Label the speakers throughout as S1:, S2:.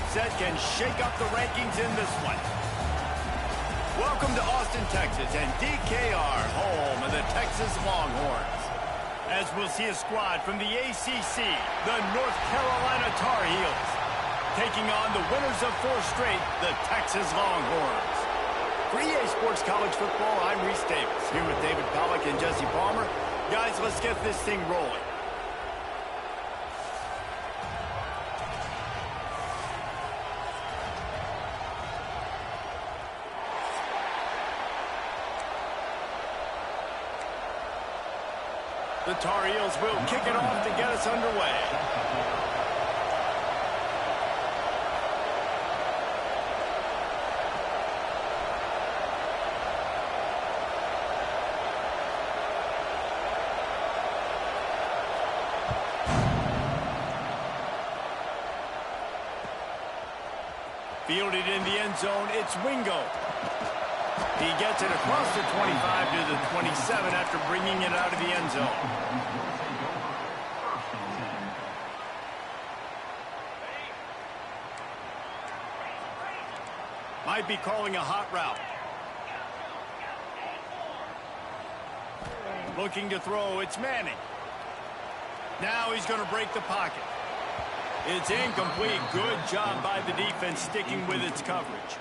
S1: upset can shake up the rankings in this one. Welcome to Austin, Texas, and DKR, home of the Texas Longhorns. As we'll see a squad from the ACC, the North Carolina Tar Heels, taking on the winners of 4 straight, the Texas Longhorns. For EA Sports College Football, I'm Reese Davis, here with David Pollack and Jesse Palmer. Guys, let's get this thing rolling. The Tar Heels will kick it off to get us underway. Fielded in the end zone, it's Wingo. He gets it across the 25 to the 27 after bringing it out of the end zone. Might be calling a hot route. Looking to throw, it's Manning. Now he's going to break the pocket. It's incomplete. Good job by the defense sticking with its coverage.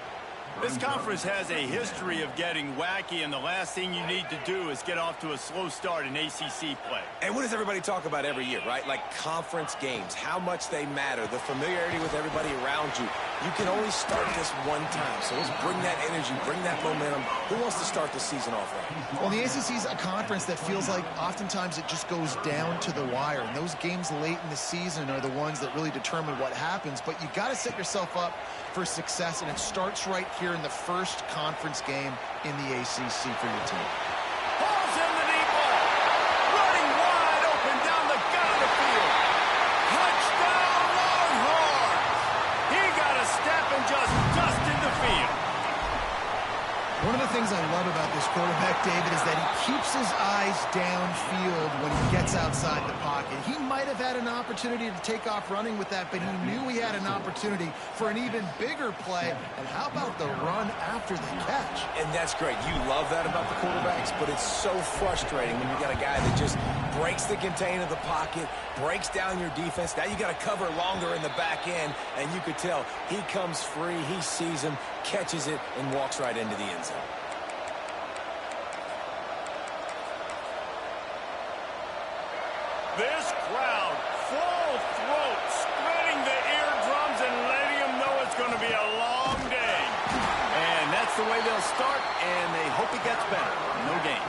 S1: This conference has a history of getting wacky, and the last thing you need to do is get off to a slow start in ACC play.
S2: And what does everybody talk about every year, right? Like conference games, how much they matter, the familiarity with everybody around you. You can only start this one time, so let's bring that energy, bring that momentum. Who wants to start the season off right?
S3: Well, the ACC is a conference that feels like oftentimes it just goes down to the wire, and those games late in the season are the ones that really determine what happens. But you got to set yourself up for success, and it starts right here in the first conference game in the ACC for your team.
S1: Ball's in the deep ball. Running wide open down the gut of the field. Touchdown Longhorns. He got a step and just dusted the field.
S3: One of the things I love about this quarterback, David, is that he keeps his eyes downfield when he gets outside the pocket. He might have had an opportunity to take off running with that, but he knew he had an opportunity for an even bigger play. And how about the run after the catch?
S2: And that's great. You love that about the quarterbacks, but it's so frustrating when you got a guy that just breaks the contain of the pocket, breaks down your defense. Now you got to cover longer in the back end, and you could tell he comes free, he sees him, catches it, and walks right into the end zone.
S1: This crowd, full throat, spreading the eardrums and letting them know it's going to be a long day. And that's the way they'll start, and they hope it gets better. No game.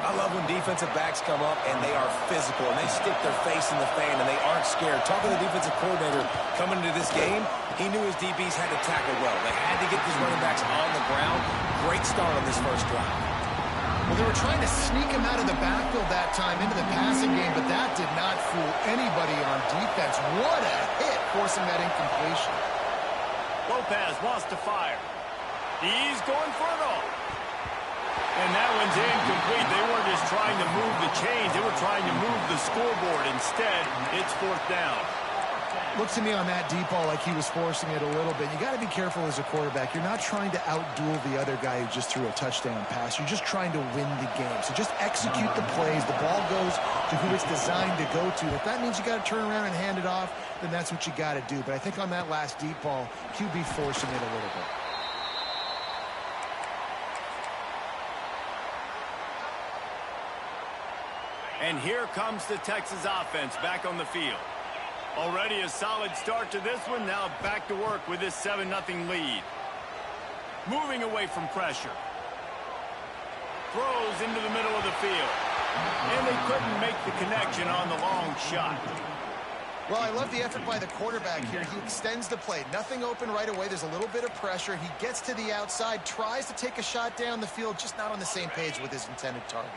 S2: I love when defensive backs come up and they are physical and they stick their face in the fan and they aren't scared. Talking to the defensive coordinator coming into this game, he knew his DBs had to tackle well. They had to get these running backs on the ground. Great start on this first drive.
S3: Well, they were trying to sneak him out of the backfield that time into the passing game, but that did not fool anybody on defense. What a hit, forcing that incompletion.
S1: Lopez wants to fire. He's going for it all. And that one's incomplete. They weren't just trying to move the chains. They were trying to move the scoreboard. Instead, it's 4th down.
S3: Looks to me on that deep ball like he was forcing it a little bit. You got to be careful as a quarterback. You're not trying to outduel the other guy who just threw a touchdown pass. You're just trying to win the game. So just execute the plays. The ball goes to who it's designed to go to. If that means you got to turn around and hand it off, then that's what you got to do. But I think on that last deep ball, QB forcing it a little bit.
S1: And here comes the Texas offense back on the field. Already a solid start to this one. Now back to work with this 7-0 lead. Moving away from pressure. Throws into the middle of the field. And they couldn't make the connection on the long shot.
S3: Well, I love the effort by the quarterback here. He extends the play. Nothing open right away. There's a little bit of pressure. He gets to the outside, tries to take a shot down the field, just not on the same page with his intended target.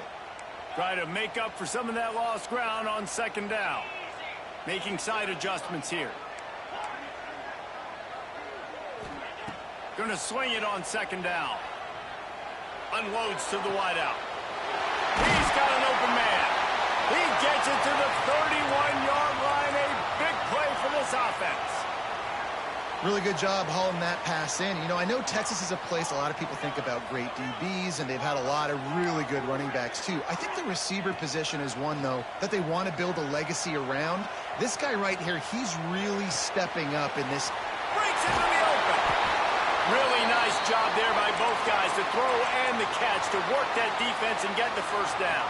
S1: Try to make up for some of that lost ground on 2nd down. Making side adjustments here. Going to swing it on 2nd down. Unloads to the wideout. He's got an open man. He gets it to the 31-yard line. A big play for this offense.
S3: Really good job hauling that pass in. You know, I know Texas is a place a lot of people think about great DBs, and they've had a lot of really good running backs too. I think the receiver position is one, though, that they want to build a legacy around. This guy right here, he's really stepping up in this.
S1: Breaks into the open. Really nice job there by both guys, the throw and the catch, to work that defense and get the first down.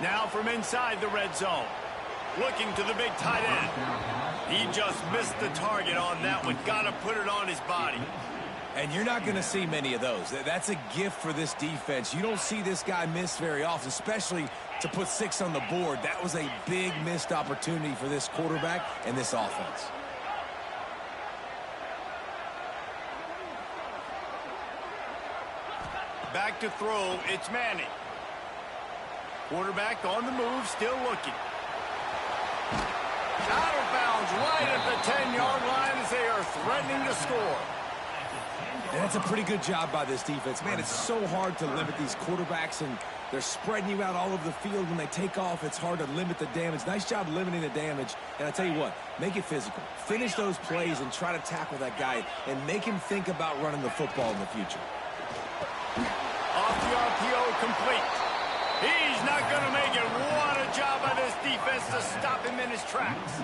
S1: Now from inside the red zone. Looking to the big tight end. He just missed the target on that one. Got to put it on his body.
S2: And you're not going to see many of those. That's a gift for this defense. You don't see this guy miss very often, especially to put 6 on the board. That was a big missed opportunity for this quarterback and this offense.
S1: Back to throw, it's Manning. Quarterback on the move, still looking. Out of bounds, right at the 10-yard line as they are threatening to score.
S2: And that's a pretty good job by this defense. Man, it's so hard to limit these quarterbacks, and they're spreading you out all over the field. When they take off, it's hard to limit the damage. Nice job limiting the damage. And I tell you what, make it physical. Finish those plays and try to tackle that guy and make him think about running the football in the future.
S1: Off the RPO, complete. He's not going to make it. What a job by this defense to stop him in his tracks.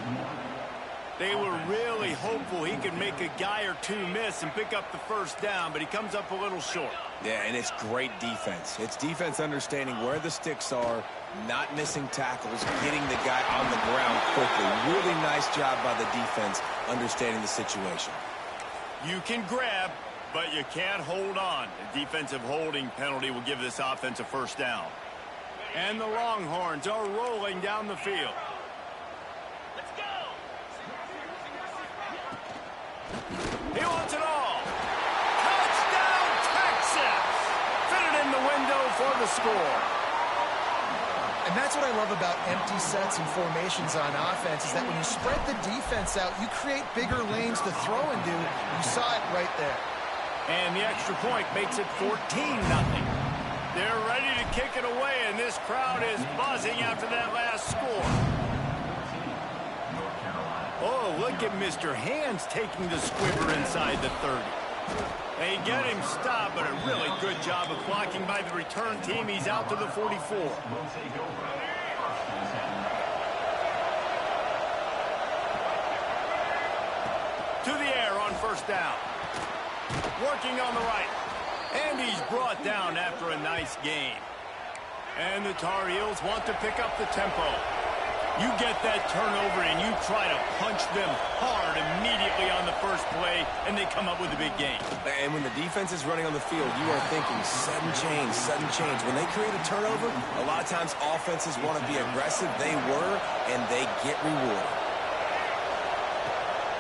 S1: They were really hopeful he could make a guy or two miss and pick up the first down, but he comes up a little short.
S2: Yeah, and it's great defense. It's defense understanding where the sticks are, not missing tackles, getting the guy on the ground quickly. Really nice job by the defense understanding the situation.
S1: You can grab, but you can't hold on. The defensive holding penalty will give this offense a first down. And the Longhorns are rolling down the field. Let's go! He wants it all. Touchdown, Texas! Fitted in the window for the score.
S3: And that's what I love about empty sets and formations on offense, is that when you spread the defense out, you create bigger lanes to throw into. You saw it right there.
S1: And the extra point makes it 14-0. They're ready to kick it away, and this crowd is buzzing after that last score. Oh, look at Mr. Hands taking the squibber inside the 30. They get him stopped, but a really good job of blocking by the return team. He's out to the 44. To the air on first down. Working on the right. And he's brought down after a nice game. And the Tar Heels want to pick up the tempo. You get that turnover and you try to punch them hard immediately on the first play, and they come up with a big game.
S2: And when the defense is running on the field, you are thinking sudden change, sudden change. When they create a turnover, a lot of times offenses want to be aggressive. They were, and they get rewarded.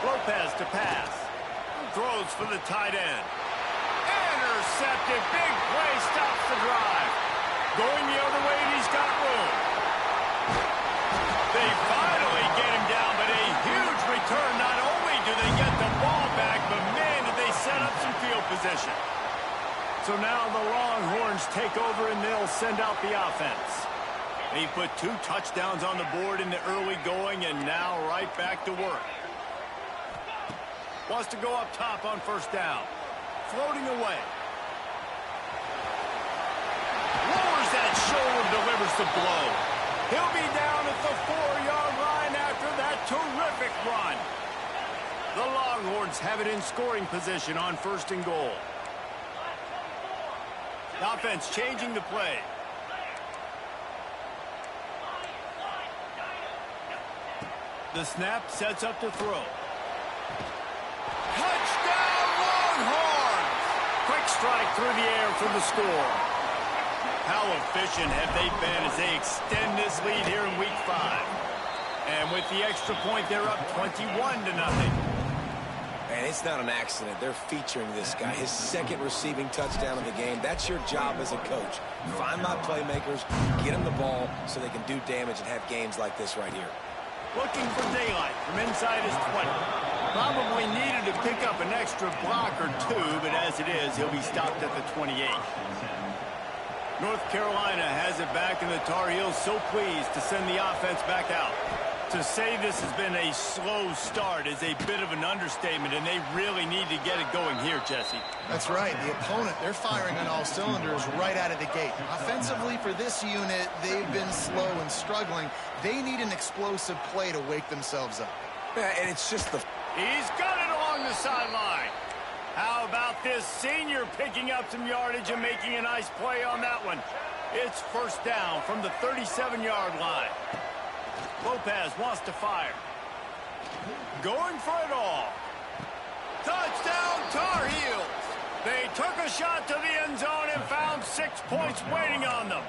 S1: Lopez to pass. Throws for the tight end. Intercepted. Big play stops the drive. Going the other way, and he's got room. They finally get him down, but a huge return. Not only do they get the ball back, but man, did they set up some field position. So now the Longhorns take over, and they'll send out the offense. They put 2 touchdowns on the board in the early going, and now right back to work. Wants to go up top on first down. Floating away. Lowers that shoulder, delivers the blow. He'll be down at the 4-yard line after that terrific run. The Longhorns have it in scoring position on first and goal. The offense changing the play. The snap sets up to throw. Touchdown, Longhorns! Quick strike through the air for the score. How efficient have they been as they extend this lead here in Week 5? And with the extra point, they're up 21-0.
S2: And it's not an accident. They're featuring this guy. His second receiving touchdown of the game. That's your job as a coach. Find my playmakers, get them the ball so they can do damage and have games like this right here.
S1: Looking for daylight from inside his 20. Probably needed to pick up an extra block or two, but as it is, he'll be stopped at the 28. North Carolina has it back, and the Tar Heels so pleased to send the offense back out. To say this has been a slow start is a bit of an understatement, and they really need to get it going here, Jesse.
S3: That's right. The opponent, they're firing on all cylinders right out of the gate. Offensively for this unit, they've been slow and struggling. They need an explosive play to wake themselves up.
S2: Yeah, and it's just the...
S1: He's got it along the sideline. How about this senior picking up some yardage and making a nice play on that one? It's first down from the 37-yard line. Lopez wants to fire. Going for it all. Touchdown, Tar Heels. They took a shot to the end zone and found 6 points waiting on them.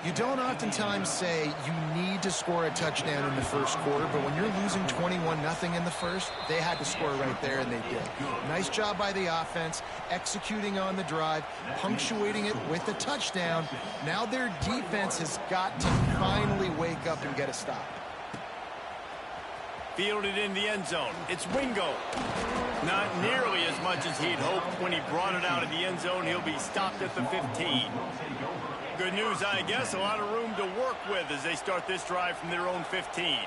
S3: You don't oftentimes say you need to score a touchdown in the first quarter, but when you're losing 21-0 in the first, they had to score right there, and they did. Nice job by the offense, executing on the drive, punctuating it with a touchdown. Now their defense has got to finally wake up and get a stop.
S1: Fielded in the end zone. It's Wingo. Not nearly as much as he'd hoped. When he brought it out of the end zone, he'll be stopped at the 15. Good news, I guess. A lot of room to work with as they start this drive from their own 15.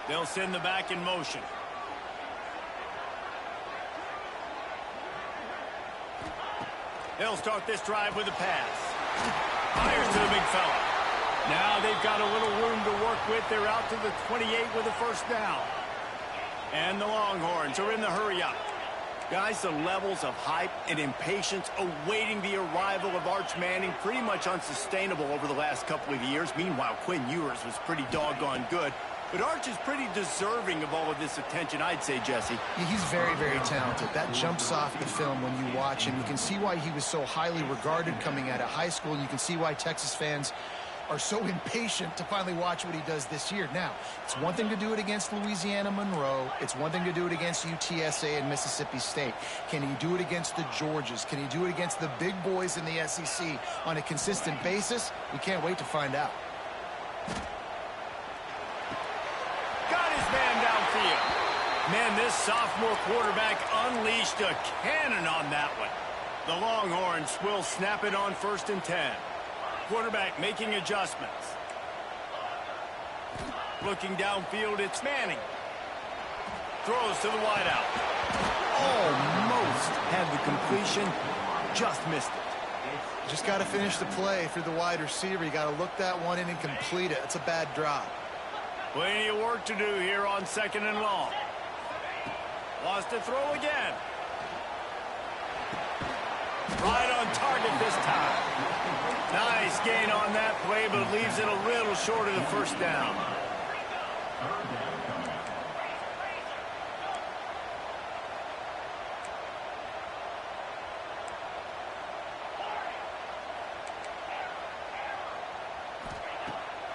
S1: They'll send the back in motion. They'll start this drive with a pass. Fires to the big fella. Now they've got a little room to work with. They're out to the 28 with a first down. And the Longhorns are in the hurry-up. Guys, the levels of hype and impatience awaiting the arrival of Arch Manning pretty much unsustainable over the last couple of years. Meanwhile, Quinn Ewers was pretty doggone good. But Arch is pretty deserving of all of this attention, I'd say, Jesse.
S3: Yeah, he's very, very talented. That jumps off the film when you watch him. You can see why he was so highly regarded coming out of high school, and you can see why Texas fans are so impatient to finally watch what he does this year. Now, it's one thing to do it against Louisiana Monroe. It's one thing to do it against UTSA and Mississippi State. Can he do it against the Georgias? Can he do it against the big boys in the SEC on a consistent basis? We can't wait to find out.
S1: Got his man downfield. Man, this sophomore quarterback unleashed a cannon on that one. The Longhorns will snap it on 1st and 10. Quarterback making adjustments. Looking downfield, it's Manning. Throws to the wideout. Almost had the completion, just missed it.
S3: Just got to finish the play through the wide receiver. You got to look that one in and complete it. It's a bad drop.
S1: Plenty of work to do here on 2nd and long. Wants to throw again. Right on target this time. Nice gain on that play, but leaves it a little short of the first down.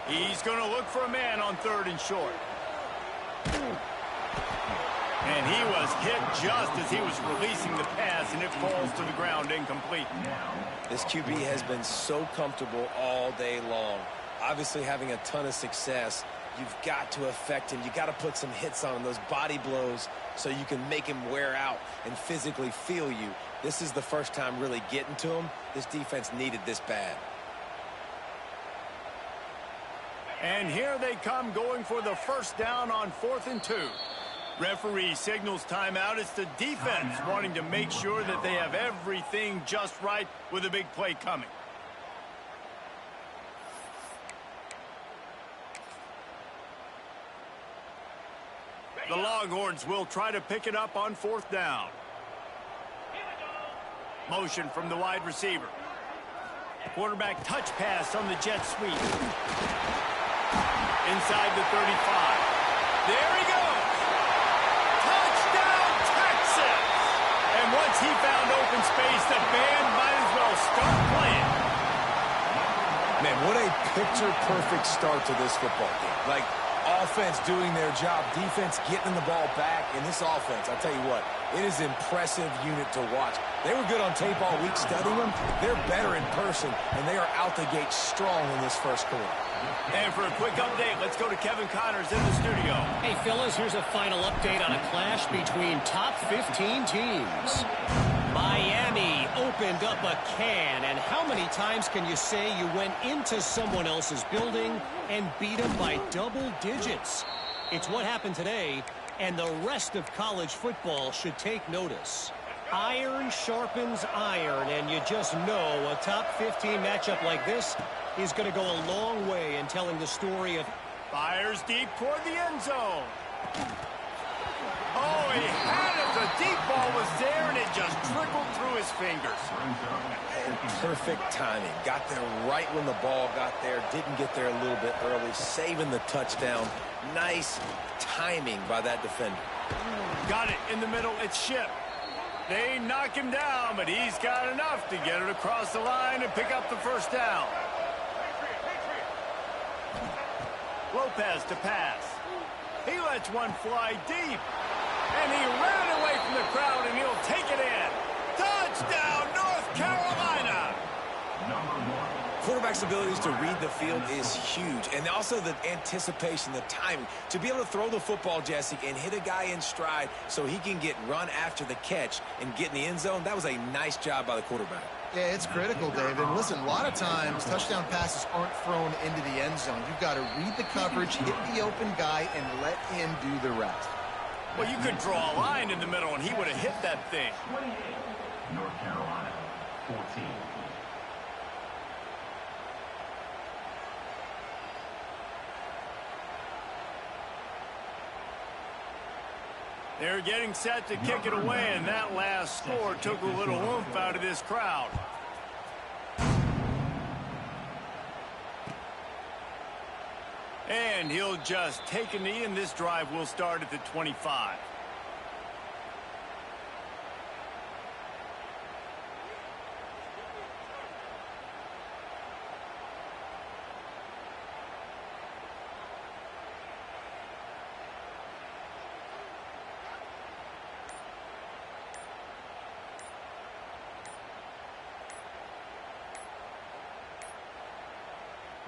S1: He's going to look for a man on 3rd and short. And he was hit just as he was releasing the pass, and it falls to the ground incomplete.
S2: This QB has been so comfortable all day long. Obviously having a ton of success. You've got to affect him. You've got to put some hits on him, those body blows, so you can make him wear out and physically feel you. This is the first time really getting to him. This defense needed this bad.
S1: And here they come going for the first down on 4th and 2. Referee signals timeout. It's the defense wanting to make sure that they have everything just right with a big play coming. The Longhorns will try to pick it up on 4th down. Motion from the wide receiver. Quarterback touch pass on the jet sweep. Inside the 35. There he goes. Touchdown, Texas! And once he found open space, the band might as well start playing.
S2: Man, what a picture-perfect start to this football game. Like, offense doing their job, defense getting the ball back, and this offense, I'll tell you what, it is an impressive unit to watch. They were good on tape all week studying them. They're better in person, and they are out the gate strong in this first quarter.
S1: And for a quick update, let's go to Kevin Connors in the studio.
S4: Hey, fellas, here's a final update on a clash between top 15 teams. Miami opened up a can, and how many times can you say you went into someone else's building and beat them by double digits? It's what happened today, and the rest of college football should take notice. Iron sharpens iron, and you just know a top 15 matchup like this is going to go a long way in telling the story of...
S1: Fires deep toward the end zone. Oh, he had it. The deep ball was there, and it just trickled through his fingers.
S2: And perfect timing. Got there right when the ball got there. Didn't get there a little bit early. Saving the touchdown. Nice timing by that defender.
S1: Got it in the middle. It's Ship. They knock him down, but he's got enough to get it across the line and pick up the first down. Lopez to pass. He lets one fly deep. And he ran away from the crowd, and he'll take it in. Touchdown, North Carolina!
S2: Quarterback's abilities to read the field is huge. And also the anticipation, the timing. To be able to throw the football, Jesse, and hit a guy in stride so he can get run after the catch and get in the end zone, that was a nice job by the quarterback.
S3: Yeah, it's critical, David. Listen, a lot of times touchdown passes aren't thrown into the end zone. You've got to read the coverage, hit the open guy, and let him do the rest.
S1: Well, you could draw a line in the middle, and he would have hit that thing.
S5: 28, North Carolina, 14.
S1: They're getting set to kick it away, and that last score took a little oomph out of this crowd. And he'll just take a knee, and this drive will start at the 25.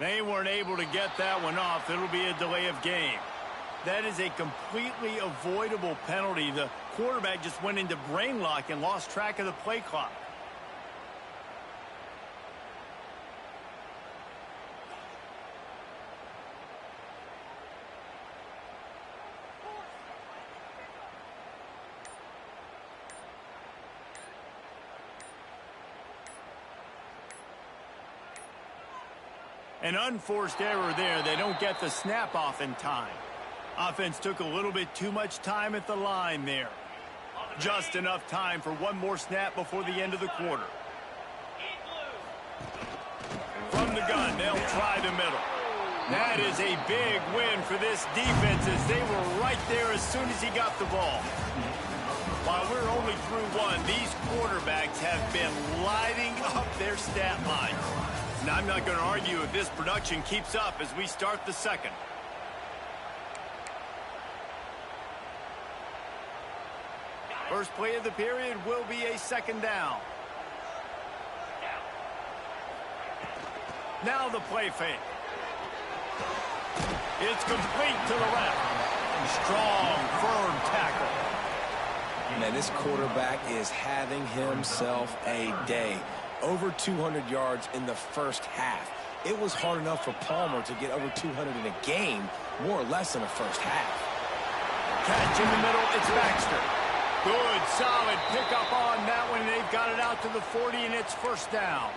S1: They weren't able to get that one off. It'll be a delay of game. That is a completely avoidable penalty. The quarterback just went into brain lock and lost track of the play clock. An unforced error there. They don't get the snap off in time. Offense took a little bit too much time at the line there. Just enough time for one more snap before the end of the quarter. From the gun, they'll try the middle. That is a big win for this defense as they were right there as soon as he got the ball. While we're only through one, these quarterbacks have been lighting up their stat line. Now, I'm not going to argue if this production keeps up as we start the second. First play of the period will be a second down. Now the play fake. It's complete to the left. Strong, firm tackle.
S2: Man, this quarterback is having himself a day. Over 200 yards in the first half. It was hard enough for Palmer to get over 200 in a game, more or less in the first half.
S1: Catch in the middle, it's Baxter. Good, solid pickup on that one. They've got it out to the 40, and it's first down.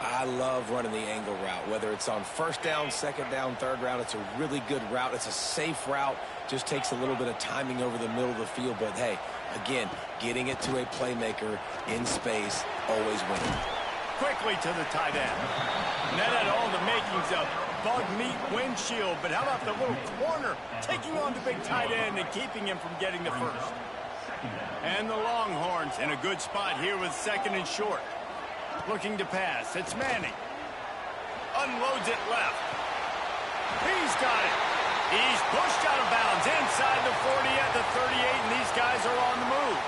S2: I love running the angle route, whether it's on first down, second down, third round. It's a really good route. It's a safe route. Just takes a little bit of timing over the middle of the field. But, hey, again, getting it to a playmaker in space, always winning.
S1: Quickly to the tight end. And that had all the makings of bug meat windshield. But how about the little corner taking on the big tight end and keeping him from getting the first? And the Longhorns in a good spot here with second and short. Looking to pass. It's Manning. Unloads it left. He's got it. He's pushed out of bounds inside the 40 at the 38, and these guys are on the move.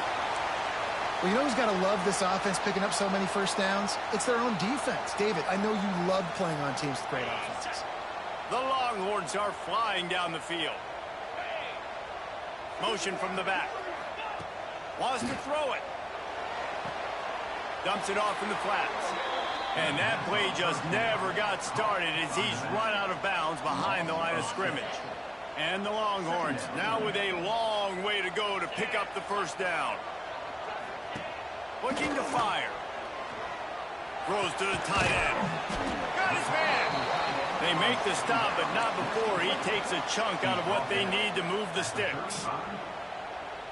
S3: Well, you know who's got to love this offense picking up so many first downs? It's their own defense. David, I know you love playing on teams with great offenses.
S1: The Longhorns are flying down the field. Motion from the back. Wants to throw it. Dumps it off in the flats. And that play just never got started as he's run out of bounds behind the line of scrimmage. And the Longhorns now with a long way to go to pick up the first down. Looking to fire. Throws to the tight end. Got his man. They make the stop, but not before he takes a chunk out of what they need to move the sticks.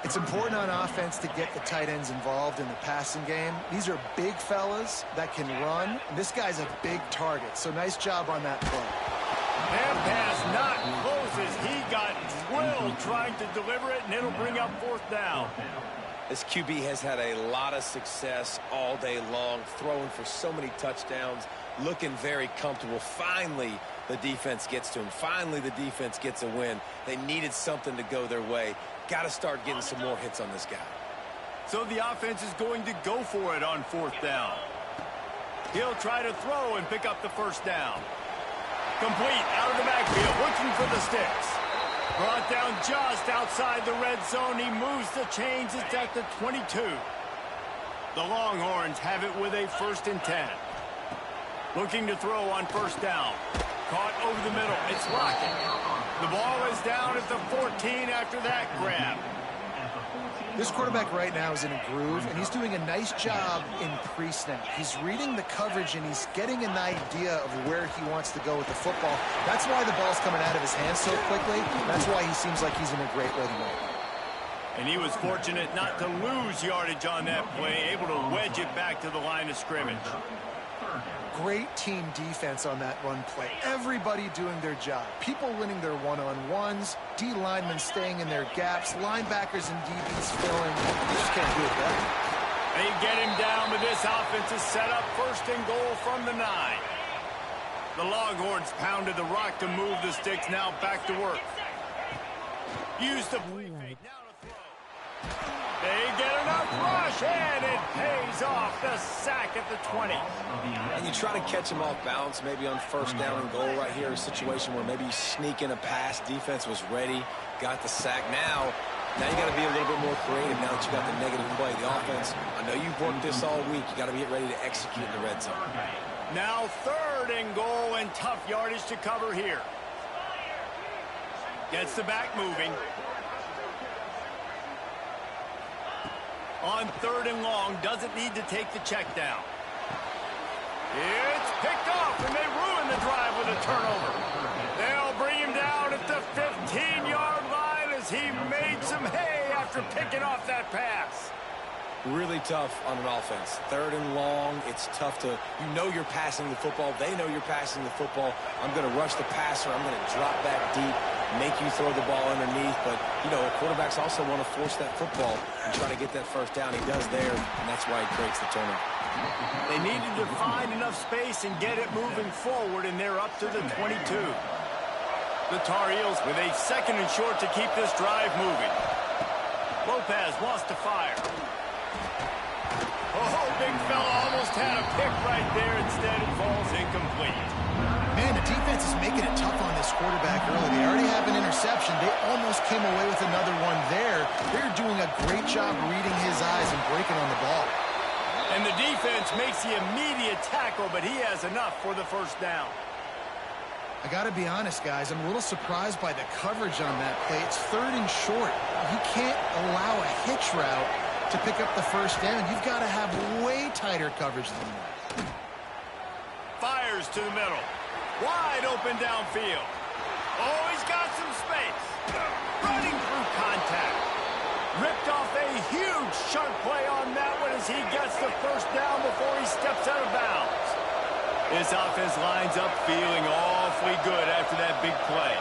S3: It's important on offense to get the tight ends involved in the passing game. These are big fellas that can run, and this guy's a big target, so nice job on that play.
S1: And pass not close as he got drilled trying to deliver it, and it'll bring up fourth down.
S2: This QB has had a lot of success all day long, throwing for so many touchdowns, looking very comfortable. Finally, the defense gets to him. Finally, the defense gets a win. They needed something to go their way. Got to start getting some more hits on this guy.
S1: So the offense is going to go for it on fourth down. He'll try to throw and pick up the first down. Complete out of the backfield, looking for the sticks. Brought down just outside the red zone. He moves the chains. It's at the 22. The Longhorns have it with a 1st and 10. Looking to throw on first down. Caught over the middle. It's Lockett. The ball is down at the 14 after that grab.
S3: This quarterback right now is in a groove, and he's doing a nice job in pre-snap. He's reading the coverage, and he's getting an idea of where he wants to go with the football. That's why the ball's coming out of his hands so quickly. That's why he seems like he's in a great rhythm right now.
S1: And he was fortunate not to lose yardage on that play, able to wedge it back to the line of scrimmage.
S3: Great team defense on that run play. Everybody doing their job. People winning their one-on-ones, D linemen staying in their gaps, linebackers and DBs filling. You just can't do it better.
S1: They get him down, but this offense is set up 1st and goal from the 9. The Longhorns pounded the rock to move the sticks, now back to work. Use the play fake, now to throw. They get enough rush, and it pays off. The sack at the 20.
S2: And you try to catch him off balance, maybe on 1st down and goal right here, a situation where maybe you sneak in a pass. Defense was ready, got the sack. Now you got to be a little bit more creative now that you got the negative play. The offense, I know you've worked this all week. You got to get ready to execute in the red zone.
S1: Now 3rd and goal, and tough yardage to cover here. Gets the back moving. On 3rd and long, doesn't need to take the check down. It's picked off, and they ruin the drive with a turnover. They'll bring him down at the 15-yard line as he made some hay after picking off that pass.
S2: Really tough on an offense. 3rd and long, it's tough to, you know you're passing the football. They know you're passing the football. I'm going to rush the passer. I'm going to drop back deep, make you throw the ball underneath. But, you know, quarterbacks also want to force that football and try to get that first down. He does there, and that's why he creates the turnover.
S1: They needed to find enough space and get it moving forward, and they're up to the 22. The Tar Heels with a 2nd and short to keep this drive moving. Lopez wants to fire. Oh, big fella almost had a pick right there. Instead, it falls incomplete.
S3: Man, the defense is making it tough on this quarterback early. They already have an interception. They almost came away with another one there. They're doing a great job reading his eyes and breaking on the ball.
S1: And the defense makes the immediate tackle, but he has enough for the first down.
S3: I got to be honest, guys. I'm a little surprised by the coverage on that play. It's 3rd and short. You can't allow a hitch route to pick up the first down. You've got to have way tighter coverage than that.
S1: Fires to the middle. Wide open downfield. Oh, he's got some space. Running through contact. Ripped off a huge sharp play on that one as he gets the first down before he steps out of bounds. This offense lines up feeling awfully good after that big play.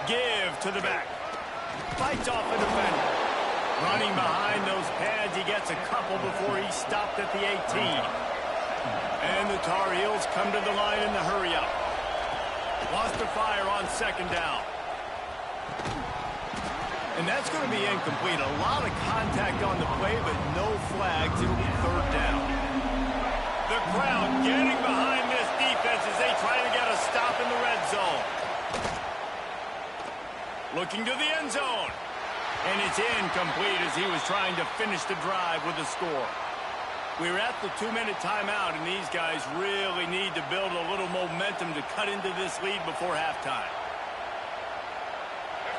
S1: Give to the back. Fights off a defender. Running behind those pads, he gets a couple before he stopped at the 18. And the Tar Heels come to the line in the hurry-up. Wants to fire on 2nd down. And that's going to be incomplete. A lot of contact on the play, but no flags. It'll be third down. The crowd getting behind this defense as they try to get a stop in the red zone. Looking to the end zone. And it's incomplete as he was trying to finish the drive with a score. We're at the 2-minute timeout, and these guys really need to build a little momentum to cut into this lead before halftime.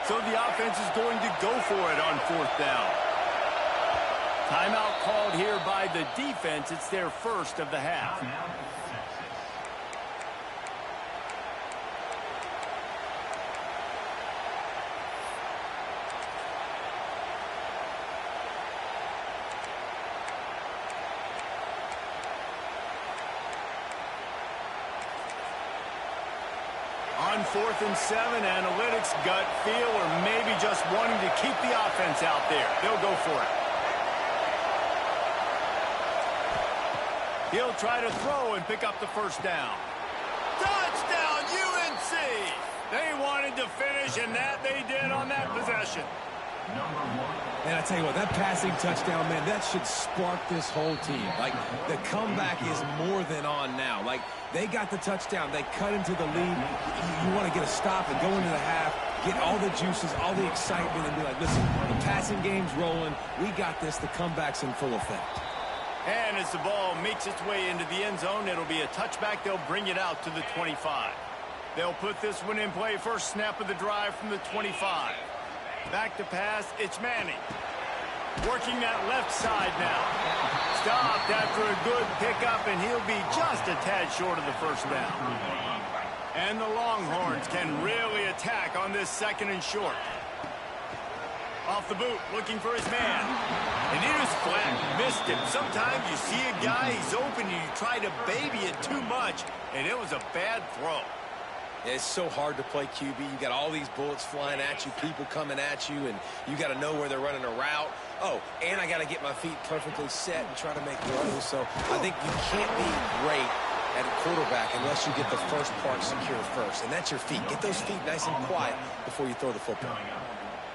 S1: So the offense is going to go for it on fourth down. Timeout called here by the defense. It's their first of the half. On 4th and 7, analytics, gut feel, or maybe just wanting to keep the offense out there. They'll go for it. He'll try to throw and pick up the first down. Touchdown, UNC! They wanted to finish, and that they did on that possession.
S2: And I tell you what, that passing touchdown, man, that should spark this whole team. Like, the comeback is more than on now. Like, they got the touchdown. They cut into the lead. You want to get a stop and go into the half, get all the juices, all the excitement, and be like, listen, the passing game's rolling. We got this. The comeback's in full effect.
S1: And as the ball makes its way into the end zone, it'll be a touchback. They'll bring it out to the 25. They'll put this one in play. First snap of the drive from the 25. Back to pass, it's Manning. Working that left side now. Stopped after a good pickup, and he'll be just a tad short of the first down. And the Longhorns can really attack on this second and short. Off the boot, looking for his man. And it was flat, missed him. Sometimes you see a guy, he's open, and you try to baby it too much, and it was a bad throw.
S2: It's so hard to play QB. You got all these bullets flying at you, people coming at you, and you got to know where they're running a route. Oh, and I got to get my feet perfectly set and try to make throws. So I think you can't be great at a quarterback unless you get the first part secure first, and that's your feet. Get those feet nice and quiet before you throw the football.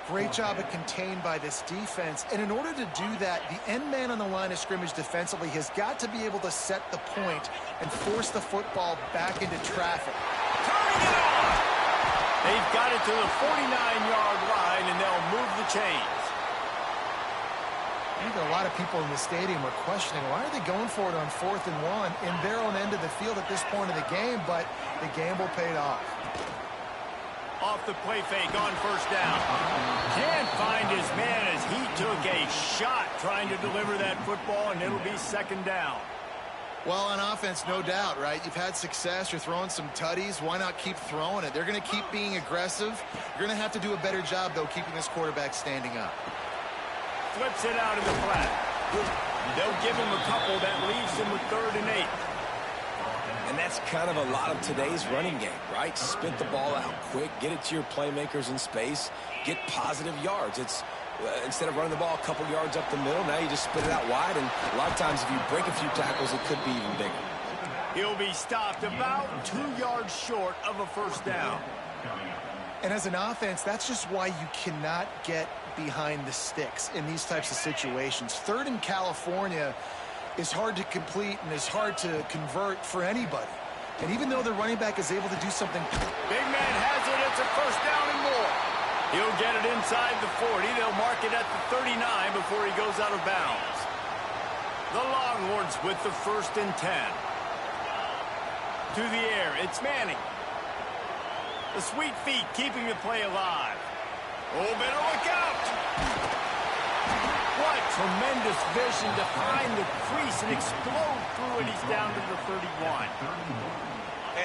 S3: Great job of contained by this defense. And in order to do that, the end man on the line of scrimmage defensively has got to be able to set the point and force the football back into traffic.
S1: Turning it on! They've got it to the 49-yard line, and they'll move the chains.
S3: I think a lot of people in the stadium are questioning, why are they going for it on 4th and 1 in their own end of the field at this point of the game? But the gamble paid off.
S1: Off the play fake on first down. Can't find his man as he took a shot trying to deliver that football, and it'll be second down.
S3: Well, on offense, no doubt, right? You've had success. You're throwing some tutties. Why not keep throwing it? They're going to keep being aggressive. You're going to have to do a better job, though, keeping this quarterback standing up.
S1: Flips it out in the flat. They'll give him a couple. That leaves him with 3rd and 8.
S2: And that's kind of a lot of today's running game, right? Spit the ball out quick, get it to your playmakers in space, get positive yards. It's instead of running the ball a couple yards up the middle, now you just spit it out wide, and a lot of times if you break a few tackles, it could be even bigger.
S1: He'll be stopped about 2 yards short of a first down.
S3: And as an offense, that's just why you cannot get behind the sticks in these types of situations. 3rd in California is hard to complete and is hard to convert for anybody. And even though the running back is able to do something...
S1: Big man has it. It's a first down and more. He'll get it inside the 40. They'll mark it at the 39 before he goes out of bounds. The Longhorns with the 1st and 10. To the air, it's Manning. The sweet feet keeping the play alive. Oh, better look out! What tremendous vision to find the crease and explode through it. He's down to the 31.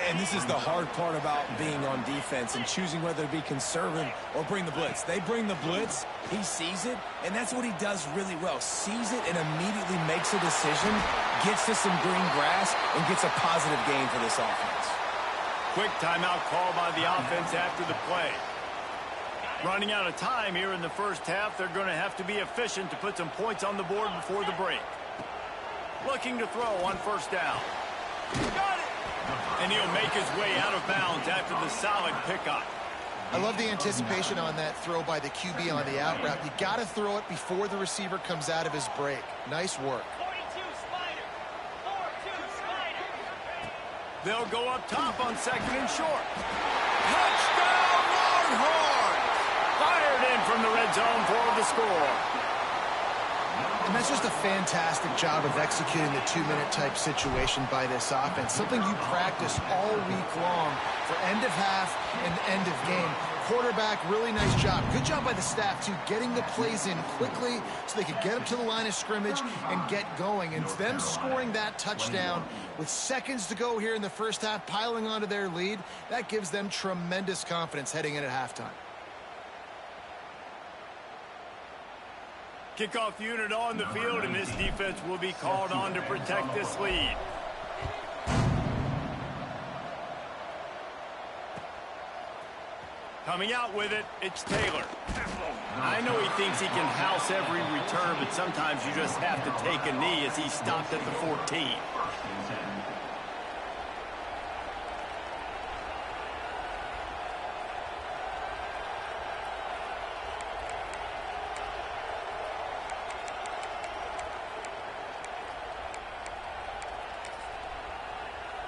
S2: And this is the hard part about being on defense and choosing whether to be conservative or bring the blitz. They bring the blitz, he sees it, and that's what he does really well. Sees it and immediately makes a decision, gets to some green grass, and gets a positive gain for this offense.
S1: Quick timeout call by the offense after the play. Running out of time here in the first half. They're going to have to be efficient to put some points on the board before the break. Looking to throw on first down. Got it! And he'll make his way out of bounds after the solid pickup.
S3: I love the anticipation on that throw by the QB on the out route. You got to throw it before the receiver comes out of his break. Nice work.
S1: 42 Spider. 4-2 Spider. They'll go up top on 2nd and short. Touchdown Longhorns! Fired in from the red zone for the score.
S3: And that's just a fantastic job of executing the 2-minute type situation by this offense. Something you practice all week long for end of half and end of game. Quarterback, really nice job. Good job by the staff, too, getting the plays in quickly so they could get up to the line of scrimmage and get going. And them scoring that touchdown with seconds to go here in the first half, piling onto their lead, that gives them tremendous confidence heading in at halftime.
S1: Kickoff unit on the field, and this defense will be called on to protect this lead. Coming out with it, it's Taylor. I know he thinks he can house every return, but sometimes you just have to take a knee as he stopped at the 14.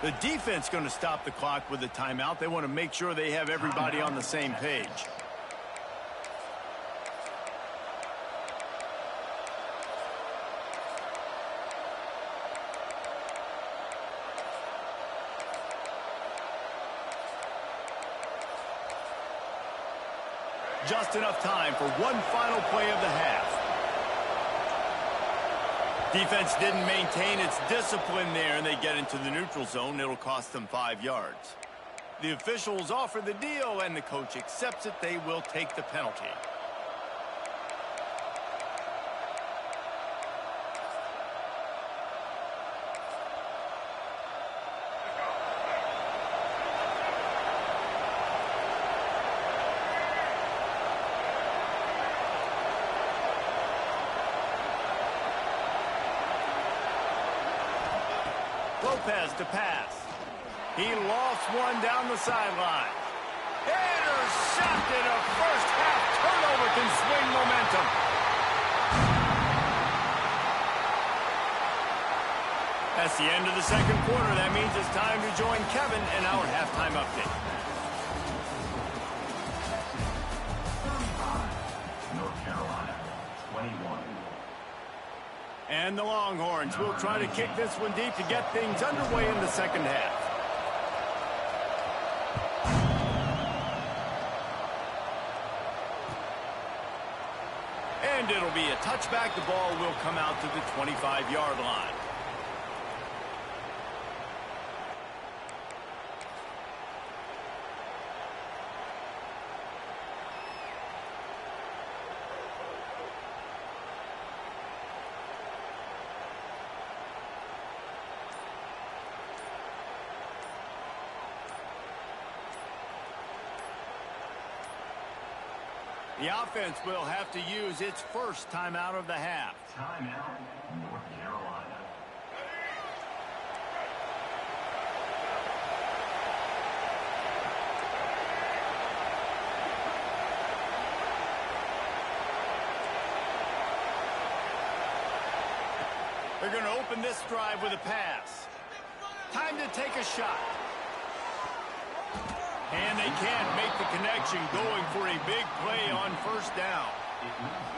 S1: The defense going to stop the clock with a timeout. They want to make sure they have everybody on the same page. Just enough time for one final play of the half. Defense didn't maintain its discipline there, and they get into the neutral zone. It'll cost them 5 yards. The officials offer the deal, and the coach accepts it. They will take the penalty. Lopez to pass. He lost one down the sideline. Intercepted. A first half turnover can swing momentum. That's the end of the second quarter. That means it's time to join Kevin in our halftime update.
S5: North Carolina, 21.
S1: And the Longhorns will try to kick this one deep to get things underway in the second half. And it'll be a touchback. The ball will come out to the 25-yard line. The offense will have to use its first timeout of the half.
S5: Timeout, North Carolina.
S1: They're going to open this drive with a pass. Time to take a shot. And they can't make the connection, going for a big play on first down.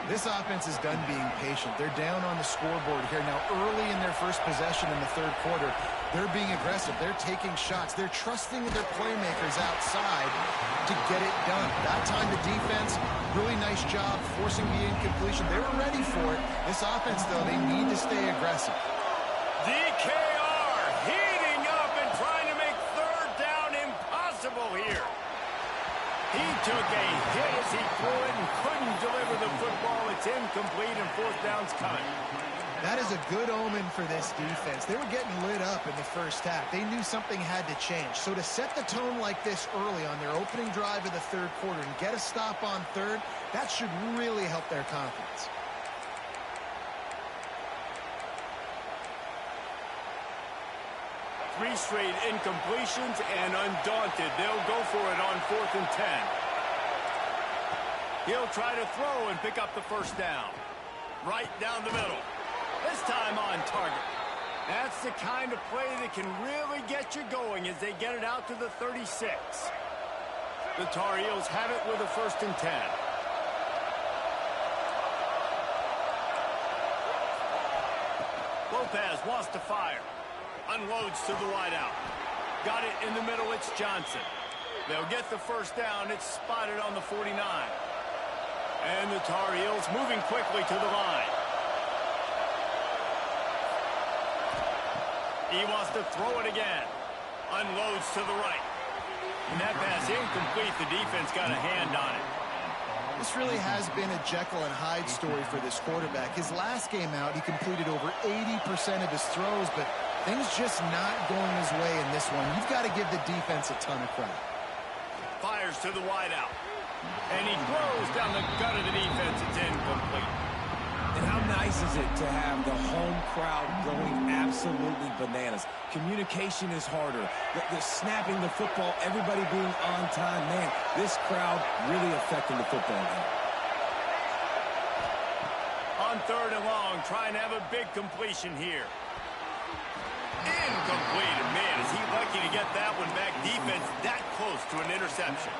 S3: This offense is done being patient. They're down on the scoreboard here. Now, early in their first possession in the third quarter, they're being aggressive. They're taking shots. They're trusting their playmakers outside to get it done. That time, the defense, really nice job forcing the incompletion. They were ready for it. This offense, though, they need to stay aggressive.
S1: DKR heating up and trying to make third down impossible here. He took a hit as he threw it and couldn't deliver the football. It's incomplete and fourth down's coming.
S3: That is a good omen for this defense. They were getting lit up in the first half. They knew something had to change. So to set the tone like this early on their opening drive of the third quarter and get a stop on third, that should really help their confidence.
S1: Three straight incompletions, and undaunted, they'll go for it on 4th and 10. He'll try to throw and pick up the first down. Right down the middle. This time on target. That's the kind of play that can really get you going as they get it out to the 36. The Tar Heels have it with a 1st and 10. Lopez wants to fire. Unloads to the wideout. Got it in the middle, it's Johnson. They'll get the first down, it's spotted on the 49. And the Tar Heels moving quickly to the line. He wants to throw it again. Unloads to the right. And that pass incomplete. The defense got a hand on it.
S3: This really has been a Jekyll and Hyde story for this quarterback. His last game out, he completed over 80% of his throws, but things just not going his way in this one. You've got to give the defense a ton of credit.
S1: Fires to the wideout. And he throws down the gut of the defense. It's incomplete.
S2: And how nice is it to have the home crowd going absolutely bananas? Communication is harder. The snapping the football, everybody being on time. Man, this crowd really affecting the football game.
S1: On 3rd and long, trying to have a big completion here. Incomplete. And man, is he lucky to get that one back. Defense that close to an interception.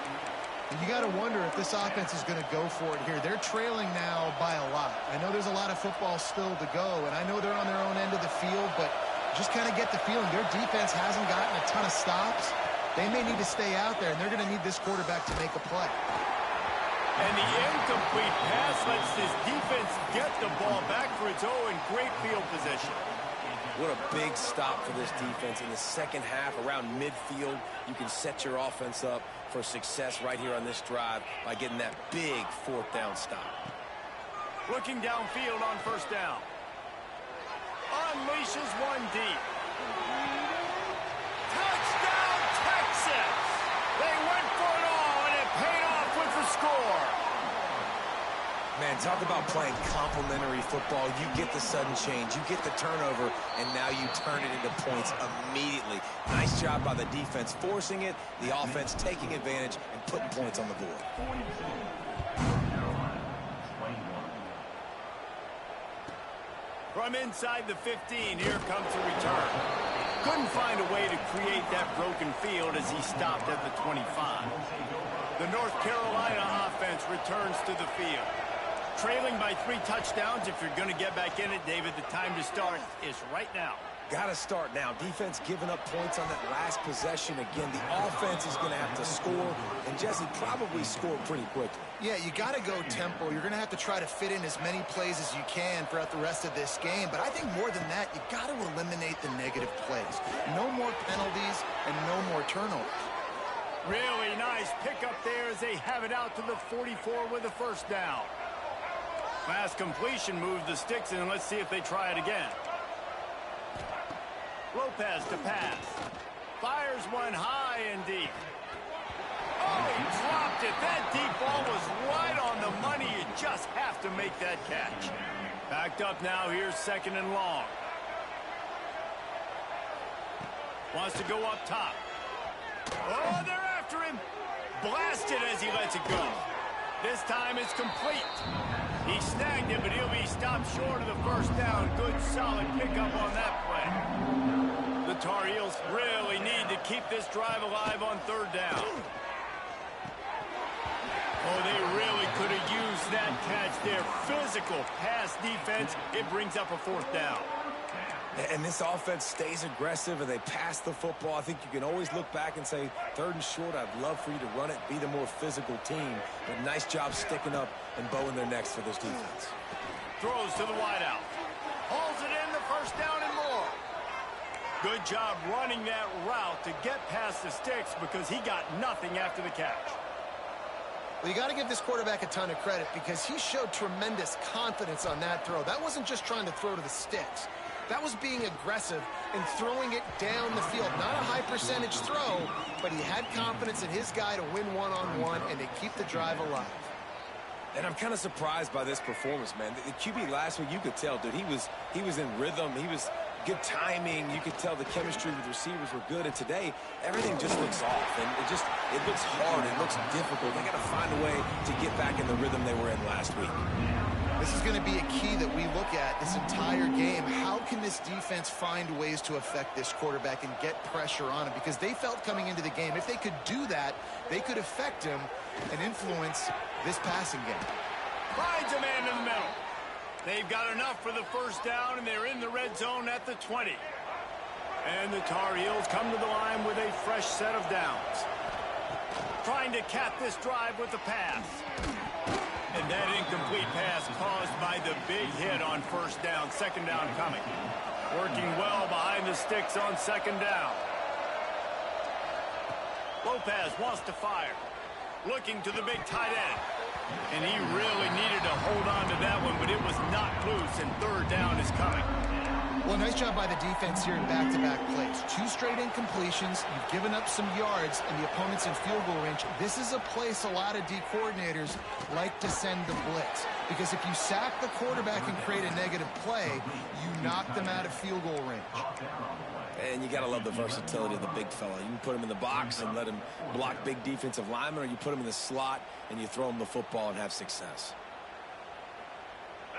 S3: And you got to wonder if this offense is going to go for it here. They're trailing now by a lot. I know there's a lot of football still to go, and I know they're on their own end of the field, but just kind of get the feeling their defense hasn't gotten a ton of stops. They may need to stay out there, and they're going to need this quarterback to make a play.
S1: And the incomplete pass lets this defense get the ball back for its own. Great field position.
S2: What a big stop for this defense. In the second half, around midfield, you can set your offense up for success right here on this drive by getting that big 4th down stop.
S1: Looking downfield on 1st down. Unleashes one deep. Touchdown, Texas! They went for it all, and it paid off with the score.
S2: Man, talk about playing complementary football. You get the sudden change, you get the turnover, and now you turn it into points immediately. Nice job by the defense forcing it, the offense taking advantage and putting points on the board.
S1: From inside the 15, here comes the return. Couldn't find a way to create that broken field as he stopped at the 25. The North Carolina offense returns to the field. Trailing by 3 touchdowns. If you're going to get back in it, David, the time to start is right now.
S2: Got to start now. Defense giving up points on that last possession. Again, the offense is going to have to score, and Jesse probably score pretty quickly.
S3: Yeah, you got to go tempo. You're going to have to try to fit in as many plays as you can throughout the rest of this game. But I think more than that, you got to eliminate the negative plays. No more penalties and no more turnovers.
S1: Really nice pickup there as they have it out to the 44 with a 1st down. Fast completion moves the sticks in, and let's see if they try it again. Lopez to pass. Fires one high and deep. Oh, he dropped it. That deep ball was right on the money. You just have to make that catch. Backed up now. Here's 2nd and long. Wants to go up top. Oh, they're after him. Blasted as he lets it go. This time it's complete. He snagged it, but he'll be stopped short of the 1st down. Good, solid pickup on that play. The Tar Heels really need to keep this drive alive on 3rd down. Oh, they really could have used that catch there. Physical pass defense. It brings up a 4th down.
S2: And this offense stays aggressive, and they pass the football. I think you can always look back and say, 3rd and short, I'd love for you to run it, be the more physical team. But nice job sticking up and bowing their necks for this defense.
S1: Throws to the wideout. Holds it in, the 1st down and more. Good job running that route to get past the sticks because he got nothing after the catch.
S3: Well, you got to give this quarterback a ton of credit because he showed tremendous confidence on that throw. That wasn't just trying to throw to the sticks. That was being aggressive and throwing it down the field. Not a high percentage throw, but he had confidence in his guy to win one-on-one and to keep the drive alive.
S2: And I'm kind of surprised by this performance, man. The QB last week, you could tell, dude, he was in rhythm. He was good timing. You could tell the chemistry with receivers were good. And today, everything just looks off. And it looks hard. It looks difficult. They got to find a way to get back in the rhythm they were in last week.
S3: This is going to be a key that we look at this entire game. How can this defense find ways to affect this quarterback and get pressure on him? Because they felt coming into the game, if they could do that, they could affect him and influence this passing game.
S1: Finds a man in the middle. They've got enough for the first down, and they're in the red zone at the 20. And the Tar Heels come to the line with a fresh set of downs. Trying to cap this drive with the pass. And that incomplete pass caused by the big hit on first down. Second down coming. Working well behind the sticks on second down. Lopez wants to fire. Looking to the big tight end. And he really needed to hold on to that one, but it was knocked loose, and third down is coming.
S3: Well, nice job by the defense here in back-to-back plays. 2 straight incompletions. You've given up some yards, and the opponent's in field goal range. This is a place a lot of D coordinators like to send the blitz. Because if you sack the quarterback and create a negative play, you knock them out of field goal range.
S2: And you got to love the versatility of the big fella. You can put him in the box and let him block big defensive linemen, or you put him in the slot and you throw him the football and have success.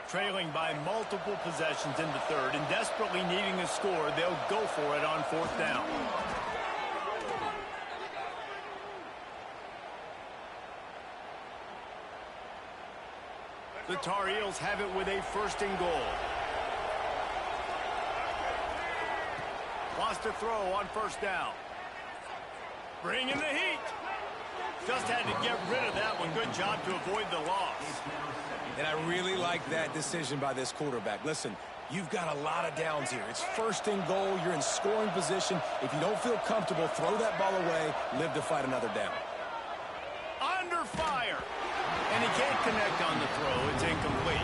S1: Trailing by multiple possessions in the third and desperately needing a score, they'll go for it on fourth down. The Tar Heels have it with a first and goal. Wants to throw on first down. Bringing the heat. Just had to get rid of that one. Good job to avoid the loss.
S2: And I really like that decision by this quarterback. Listen, you've got a lot of downs here. It's first and goal. You're in scoring position. If you don't feel comfortable, throw that ball away. Live to fight another down.
S1: Under fire. And he can't connect on the throw. It's incomplete.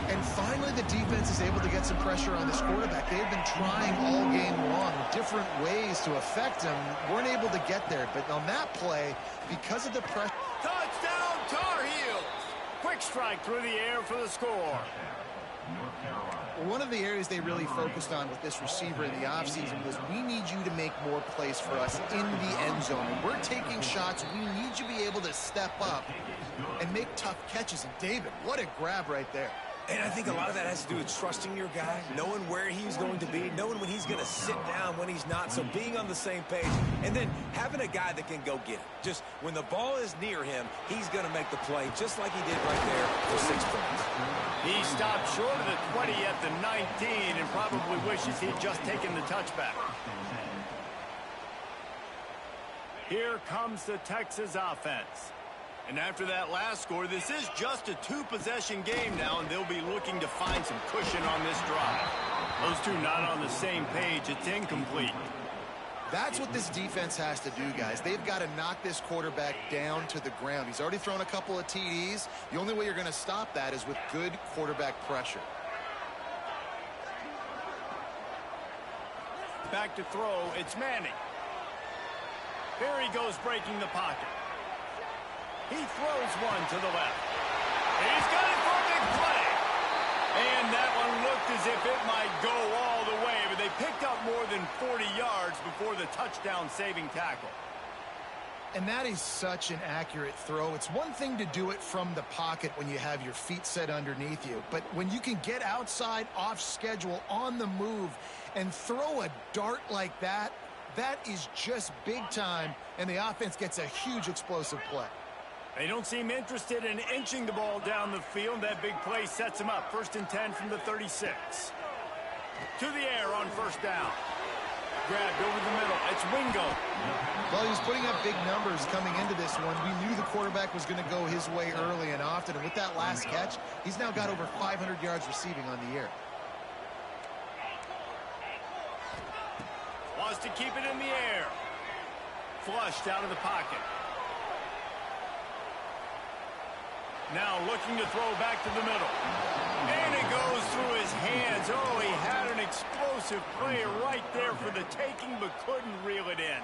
S3: And finally, the defense is able to get some pressure on this quarterback. They've been trying all game long different ways to affect him. Weren't able to get there. But on that play, because of the pressure...
S1: Touchdown, Tar Heels! Quick strike through the air for the score.
S3: One of the areas they really focused on with this receiver in the offseason was, we need you to make more plays for us in the end zone. And we're taking shots. We need you to be able to step up and make tough catches. And David, what a grab right there.
S2: And I think a lot of that has to do with trusting your guy, knowing where he's going to be, knowing when he's going to sit down, when he's not, so being on the same page, and then having a guy that can go get it. Just when the ball is near him, he's going to make the play, just like he did right there for 6 points.
S1: He stopped short of the 20 at the 19 and probably wishes he'd just taken the touchback. Here comes the Texas offense. And after that last score, this is just a 2-possession game now, and they'll be looking to find some cushion on this drive. Those two not on the same page. It's incomplete.
S3: That's what this defense has to do, guys. They've got to knock this quarterback down to the ground. He's already thrown a couple of TDs. The only way you're going to stop that is with good quarterback pressure.
S1: Back to throw. It's Manning. Here he goes, breaking the pocket. He throws one to the left. He's got it for a big play. And that one looked as if it might go all the way, but they picked up more than 40 yards before the touchdown-saving tackle.
S3: And that is such an accurate throw. It's one thing to do it from the pocket when you have your feet set underneath you, but when you can get outside, off schedule, on the move, and throw a dart like that, that is just big time, and the offense gets a huge explosive play.
S1: They don't seem interested in inching the ball down the field. That big play sets them up. 1st and 10 from the 36. To the air on first down. Grabbed over the middle. It's Wingo.
S3: Well, he was putting up big numbers coming into this one. We knew the quarterback was going to go his way early and often. And with that last catch, he's now got over 500 yards receiving on the year.
S1: Wants to keep it in the air. Flushed out of the pocket. Now looking to throw back to the middle. And it goes through his hands. Oh, he had an explosive play right there for the taking, but couldn't reel it in.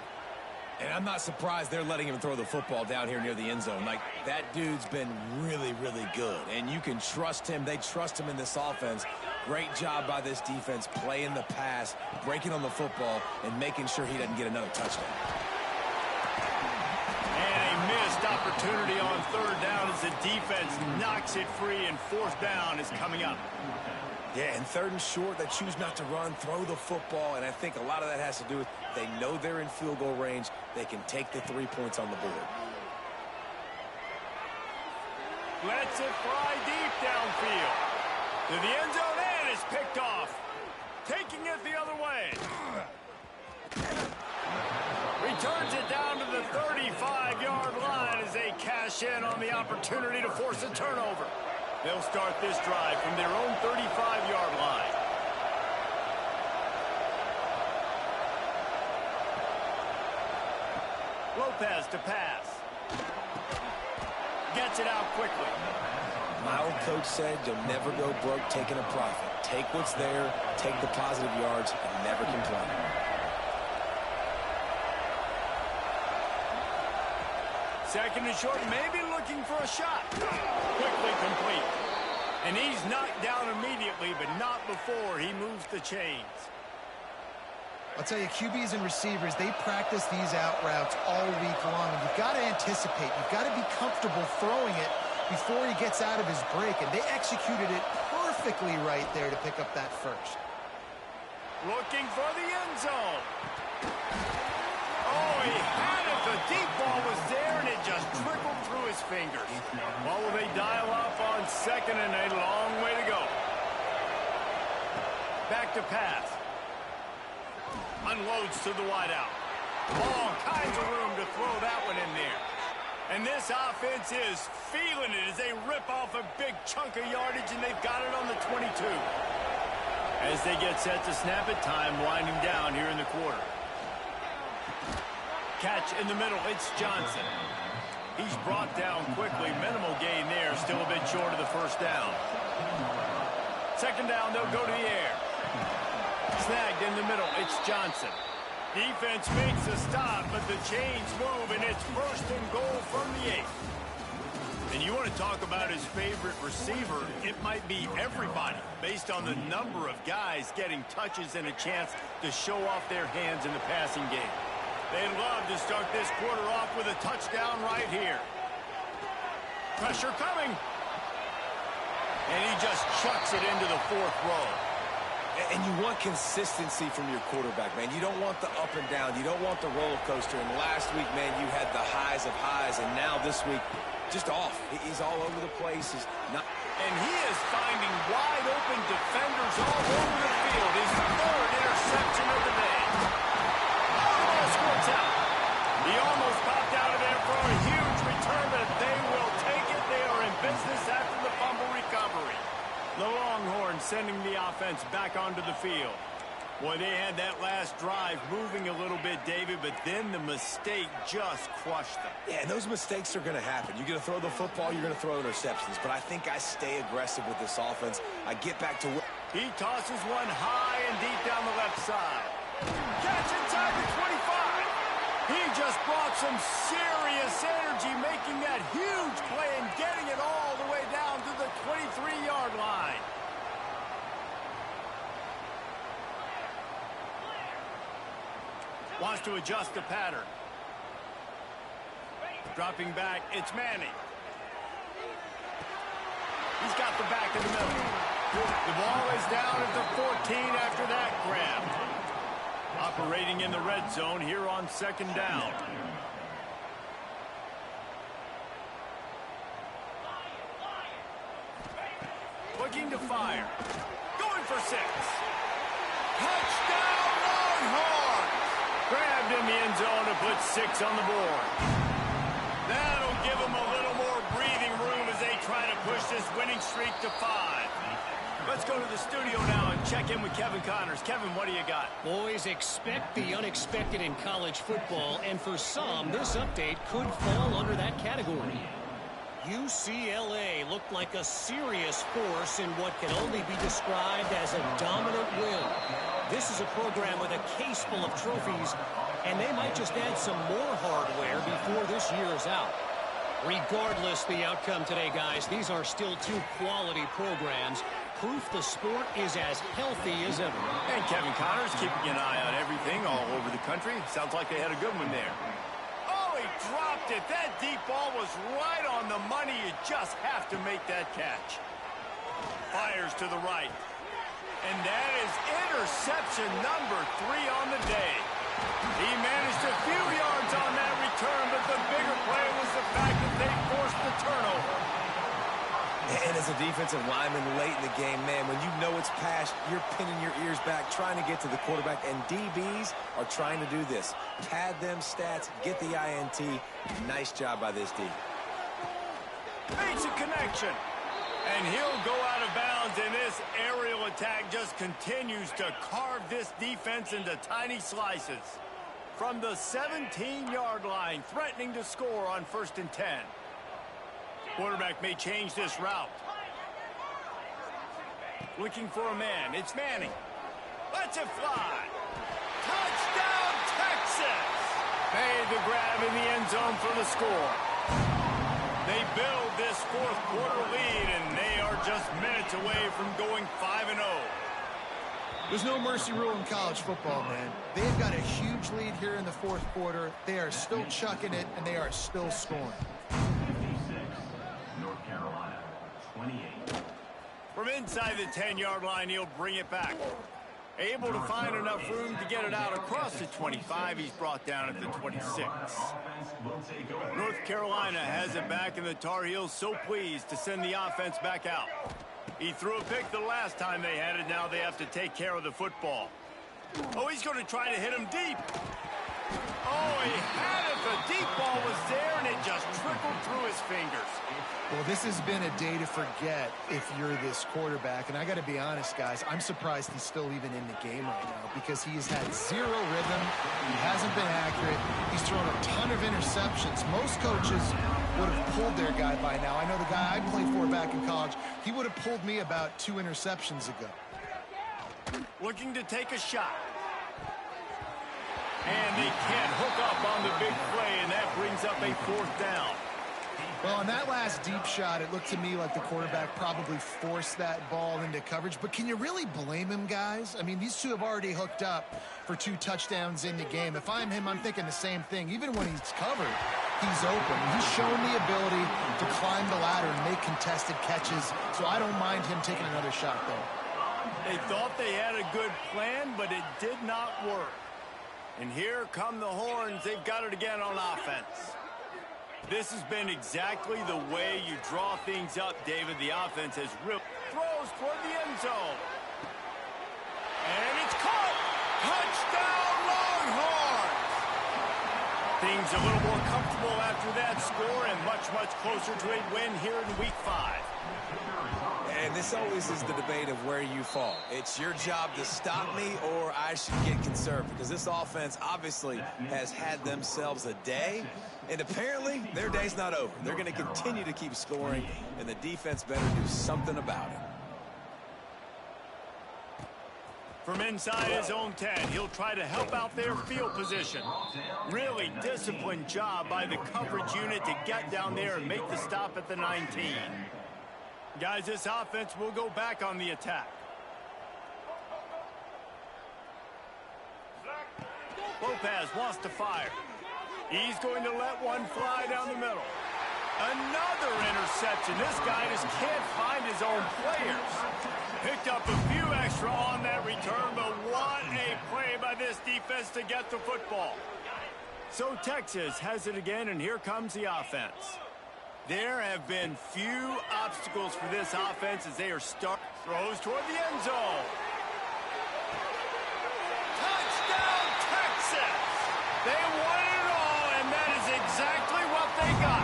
S2: And I'm not surprised they're letting him throw the football down here near the end zone. Like, that dude's been really, really good. And you can trust him. They trust him in this offense. Great job by this defense playing the pass, breaking on the football, and making sure he doesn't get another touchdown.
S1: And a missed opportunity on third down as the defense knocks it free, and fourth down is coming up.
S2: Yeah, and third and short, they choose not to run, throw the football, and I think a lot of that has to do with they know they're in field goal range. They can take the 3 points on the board.
S1: Lets it fly deep downfield. To the end zone, and is picked off. Taking it the other way. Returns it down to the 35-yard line as they cash in on the opportunity to force a turnover. They'll start this drive from their own 35-yard line. Lopez to pass. Gets it out quickly.
S2: My old coach said you'll never go broke taking a profit. Take what's there, take the positive yards, and never complain.
S1: Second and short, maybe looking for a shot. Quickly complete. And he's knocked down immediately, but not before he moves the chains.
S3: I'll tell you, QBs and receivers, they practice these out routes all week long. And you've got to anticipate. You've got to be comfortable throwing it before he gets out of his break. And they executed it perfectly right there to pick up that first.
S1: Looking for the end zone. Oh, he had it. The deep ball was there, and it just trickled through his fingers. Well, will they dial up on second and a long way to go? Back to pass. Unloads to the wideout. All kinds of room to throw that one in there. And this offense is feeling it as they rip off a big chunk of yardage, and they've got it on the 22. As they get set to snap it, time winding down here in the quarter. Catch in the middle, it's Johnson. He's brought down quickly. Minimal gain there, still a bit short of the first down. Second down, they'll go to the air. Snagged in the middle, it's Johnson. Defense makes a stop, but the chains move, and it's first and goal from the 8. And you want to talk about his favorite receiver, it might be everybody, based on the number of guys getting touches and a chance to show off their hands in the passing game. They'd love to start this quarter off with a touchdown right here. Pressure coming. And he just chucks it into the fourth row.
S2: And you want consistency from your quarterback, man. You don't want the up and down. You don't want the roller coaster. And last week, man, you had the highs of highs. And now this week, just off. He's all over the place. He's not.
S1: And he is finding wide open defenders all over the field. His third interception of the day. Oh, squirts out. He almost popped out of there for a huge return, but they will take it. They are in business after the fumble recovery. The Longhorns sending the offense back onto the field. Boy, they had that last drive moving a little bit, David, but then the mistake just crushed them.
S2: Yeah, and those mistakes are going to happen. You're going to throw the football, you're going to throw interceptions. But I think I stay aggressive with this offense. I get back to work.
S1: He tosses one high and deep down the left side. Catch inside the 25. He just brought some serious energy, making that huge play and getting it all the way down to the 23-yard line. Wants to adjust the pattern. Dropping back, it's Manning. He's got the back in the middle. The ball is down at the 14 after that grab. Operating in the red zone here on second down. Looking to fire. Going for 6. Touchdown Longhorns! Grabbed in the end zone to put 6 on the board. That'll give them a little more breathing room as they try to push this winning streak to 5. Let's go to the studio now and check in with Kevin Connors. Kevin, what do you got?
S4: Boys, expect the unexpected in college football, and for some, this update could fall under that category. UCLA looked like a serious force in what can only be described as a dominant win. This is a program with a case full of trophies, and they might just add some more hardware before this year is out. Regardless the outcome today, guys, these are still two quality programs proof the sport is as healthy as ever.
S1: And Kevin Connors keeping an eye on everything all over the country. Sounds like they had a good one there. Oh, he dropped it. That deep ball was right on the money. You just have to make that catch. Fires to the right. And that is interception number 3 on the day. He managed a few yards on that return, but the bigger play was the fact that they forced the turnover.
S2: And as a defensive lineman late in the game, man, when you know it's past, you're pinning your ears back, trying to get to the quarterback, and DBs are trying to do this. Pad them stats, get the INT. Nice job by this D.
S1: Makes a connection. And he'll go out of bounds, and this aerial attack just continues to carve this defense into tiny slices. From the 17-yard line, threatening to score on 1st and 10. Quarterback may change this route. Looking for a man. It's Manning. Lets it fly. Touchdown, Texas! Made the grab in the end zone for the score. They build this 4th quarter lead, and they are just minutes away from going 5-0.
S3: There's no mercy rule in college football, man. They've got a huge lead here in the 4th quarter. They are still chucking it, and they are still scoring.
S5: 56, North Carolina, 28.
S1: From inside the 10-yard line, he'll bring it back. Able to find enough room to get it out across the 25. He's brought down at the 26. North Carolina has it back, and the Tar Heels so pleased to send the offense back out. He threw a pick the last time they had it. Now they have to take care of the football. Oh, he's going to try to hit him deep. Oh, he had it. The deep ball was there, and it just trickled through his fingers.
S3: Well, this has been a day to forget if you're this quarterback. And I got to be honest, guys, I'm surprised he's still even in the game right now because he has had zero rhythm. He hasn't been accurate. He's thrown a ton of interceptions. Most coaches would have pulled their guy by now. I know the guy I played for back in college, he would have pulled me about 2 interceptions ago.
S1: Looking to take a shot. And they can't hook up on the big play, and that brings up a 4th down.
S3: Well, on that last deep shot, it looked to me like the quarterback probably forced that ball into coverage. But can you really blame him, guys? I mean, these two have already hooked up for 2 touchdowns in the game. If I'm him, I'm thinking the same thing. Even when he's covered, he's open. He's shown the ability to climb the ladder and make contested catches. So I don't mind him taking another shot, though.
S1: They thought they had a good plan, but it did not work. And here come the horns. They've got it again on offense. This has been exactly the way you draw things up, David. The offense has ripped, throws toward the end zone. And it's caught. Touchdown, Longhorns! Things a little more comfortable after that score and much, much closer to a win here in Week 5.
S2: And this always is the debate of where you fall. It's your job to stop me or I should get conservative because this offense obviously has had themselves a day, and apparently their day's not over. They're going to continue to keep scoring, and the defense better do something about it.
S1: From inside his own 10, he'll try to help out their field position. Really disciplined job by the coverage unit to get down there and make the stop at the 19. Guys, this offense will go back on the attack. Lopez wants to fire. He's going to let one fly down the middle. Another interception. This guy just can't find his own players. Picked up a few extra on that return, but what a play by this defense to get the football. So Texas has it again, and here comes the offense. There have been few obstacles for this offense as they are throws toward the end zone. Touchdown, Texas! They won it all, and that is exactly what they got.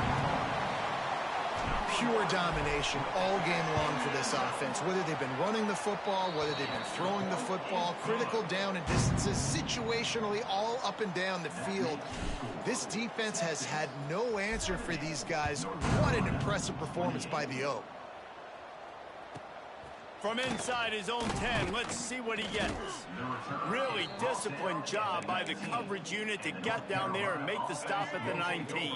S3: Pure domination all game long for this offense. Whether they've been running the football, whether they've been throwing the football, critical down and distances, situationally all up and down the field. This defense has had no answer for these guys. What an impressive performance by the O.
S1: From inside his own 10, let's see what he gets. Really disciplined job by the coverage unit to get down there and make the stop at the 19.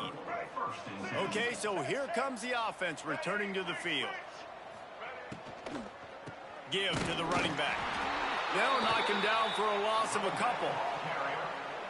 S1: Okay, so here comes the offense returning to the field. give to the running back. They'll knock him down for a loss of a couple.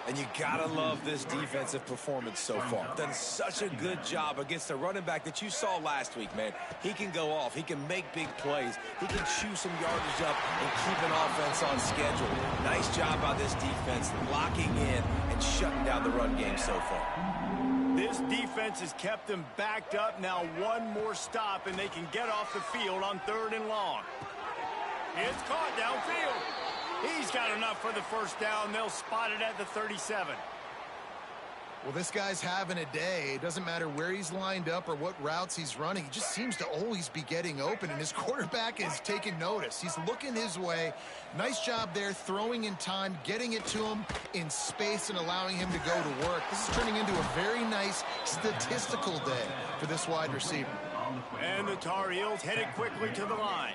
S2: And you gotta love this defensive performance so far. Done such a good job against the running back that you saw last week, man. He can go off. He can make big plays. He can chew some yardage up and keep an offense on schedule. Nice job by this defense locking in and shutting down the run game so far.
S1: This defense has kept them backed up. Now one more stop, and they can get off the field on 3rd and long. It's caught downfield. He's got enough for the first down. They'll spot it at the 37.
S3: Well, this guy's having a day. It doesn't matter where he's lined up or what routes he's running. He just seems to always be getting open, and his quarterback is taking notice. He's looking his way. Nice job there, throwing in time, getting it to him in space and allowing him to go to work. This is turning into a very nice statistical day for this wide receiver.
S1: And the Tar Heels headed quickly to the line.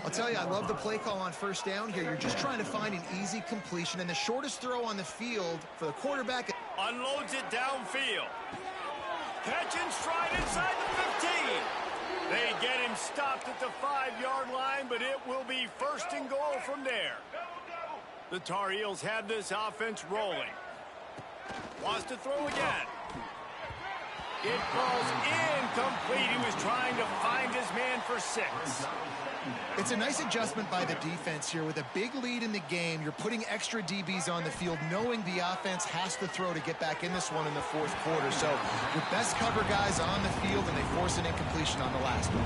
S3: I'll tell you, I love the play call on first down here. You're just trying to find an easy completion, and the shortest throw on the field for the quarterback.
S1: Unloads it downfield. Catch and stride inside the 15. They get him stopped at the 5-yard line, but it will be 1st and goal from there. The Tar Heels have this offense rolling. Wants to throw again. It falls incomplete. He was trying to find his man for 6.
S3: It's a nice adjustment by the defense here. With a big lead in the game, you're putting extra DBs on the field, knowing the offense has to throw to get back in this one in the 4th quarter. So your best cover guys on the field, and they force an incompletion on the last one.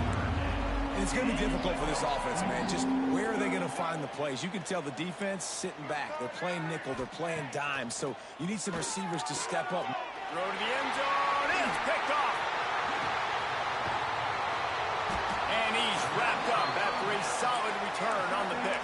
S2: And it's going to be difficult for this offense, man. Just where are they going to find the plays? You can tell the defense sitting back. They're playing nickel. They're playing dime. So you need some receivers to step up.
S1: Throw to the end zone. It's picked off. And he's wrapped up after a solid return on the pick.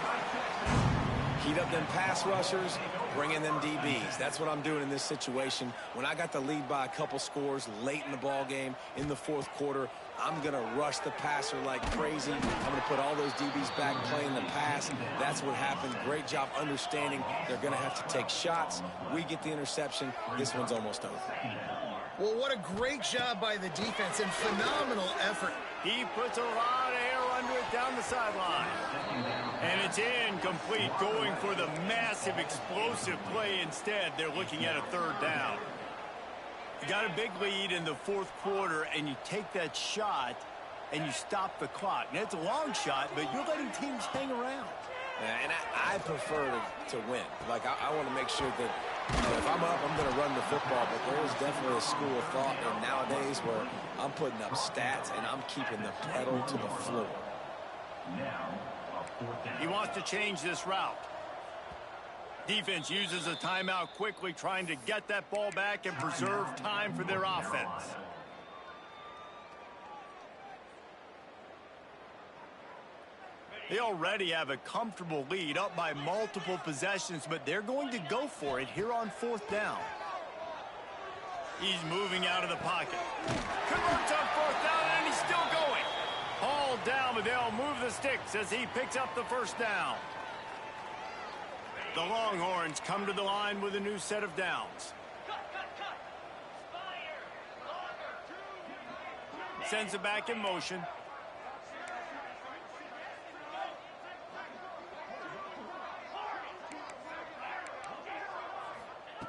S2: Heat up them pass rushers, bring in them DBs. That's what I'm doing in this situation. When I got the lead by a couple scores late in the ball game in the 4th quarter, I'm going to rush the passer like crazy. I'm going to put all those DBs back playing the pass. That's what happened. Great job understanding they're going to have to take shots. We get the interception. This one's almost over.
S3: Well, what a great job by the defense and phenomenal effort.
S1: He puts a lot of air under it down the sideline. And it's incomplete, going for the massive explosive play instead. They're looking at a 3rd down. You got a big lead in the 4th quarter, and you take that shot, and you stop the clock. Now, it's a long shot, but you're letting teams hang around.
S2: Yeah, and I prefer to win. Like, I want to make sure that, you know, if I'm up, I'm going to run the football. But there is definitely a school of thought in nowadays where I'm putting up stats and I'm keeping the pedal to the floor.
S1: He wants to change this route. Defense uses a timeout quickly, trying to get that ball back and preserve time for their offense. They already have a comfortable lead, up by multiple possessions, but they're going to go for it here on 4th down. He's moving out of the pocket. Converts on 4th down, and he's still going. Hauled down, but they'll move the sticks as he picks up the 1st down. The Longhorns come to the line with a new set of downs. Sends it back in motion.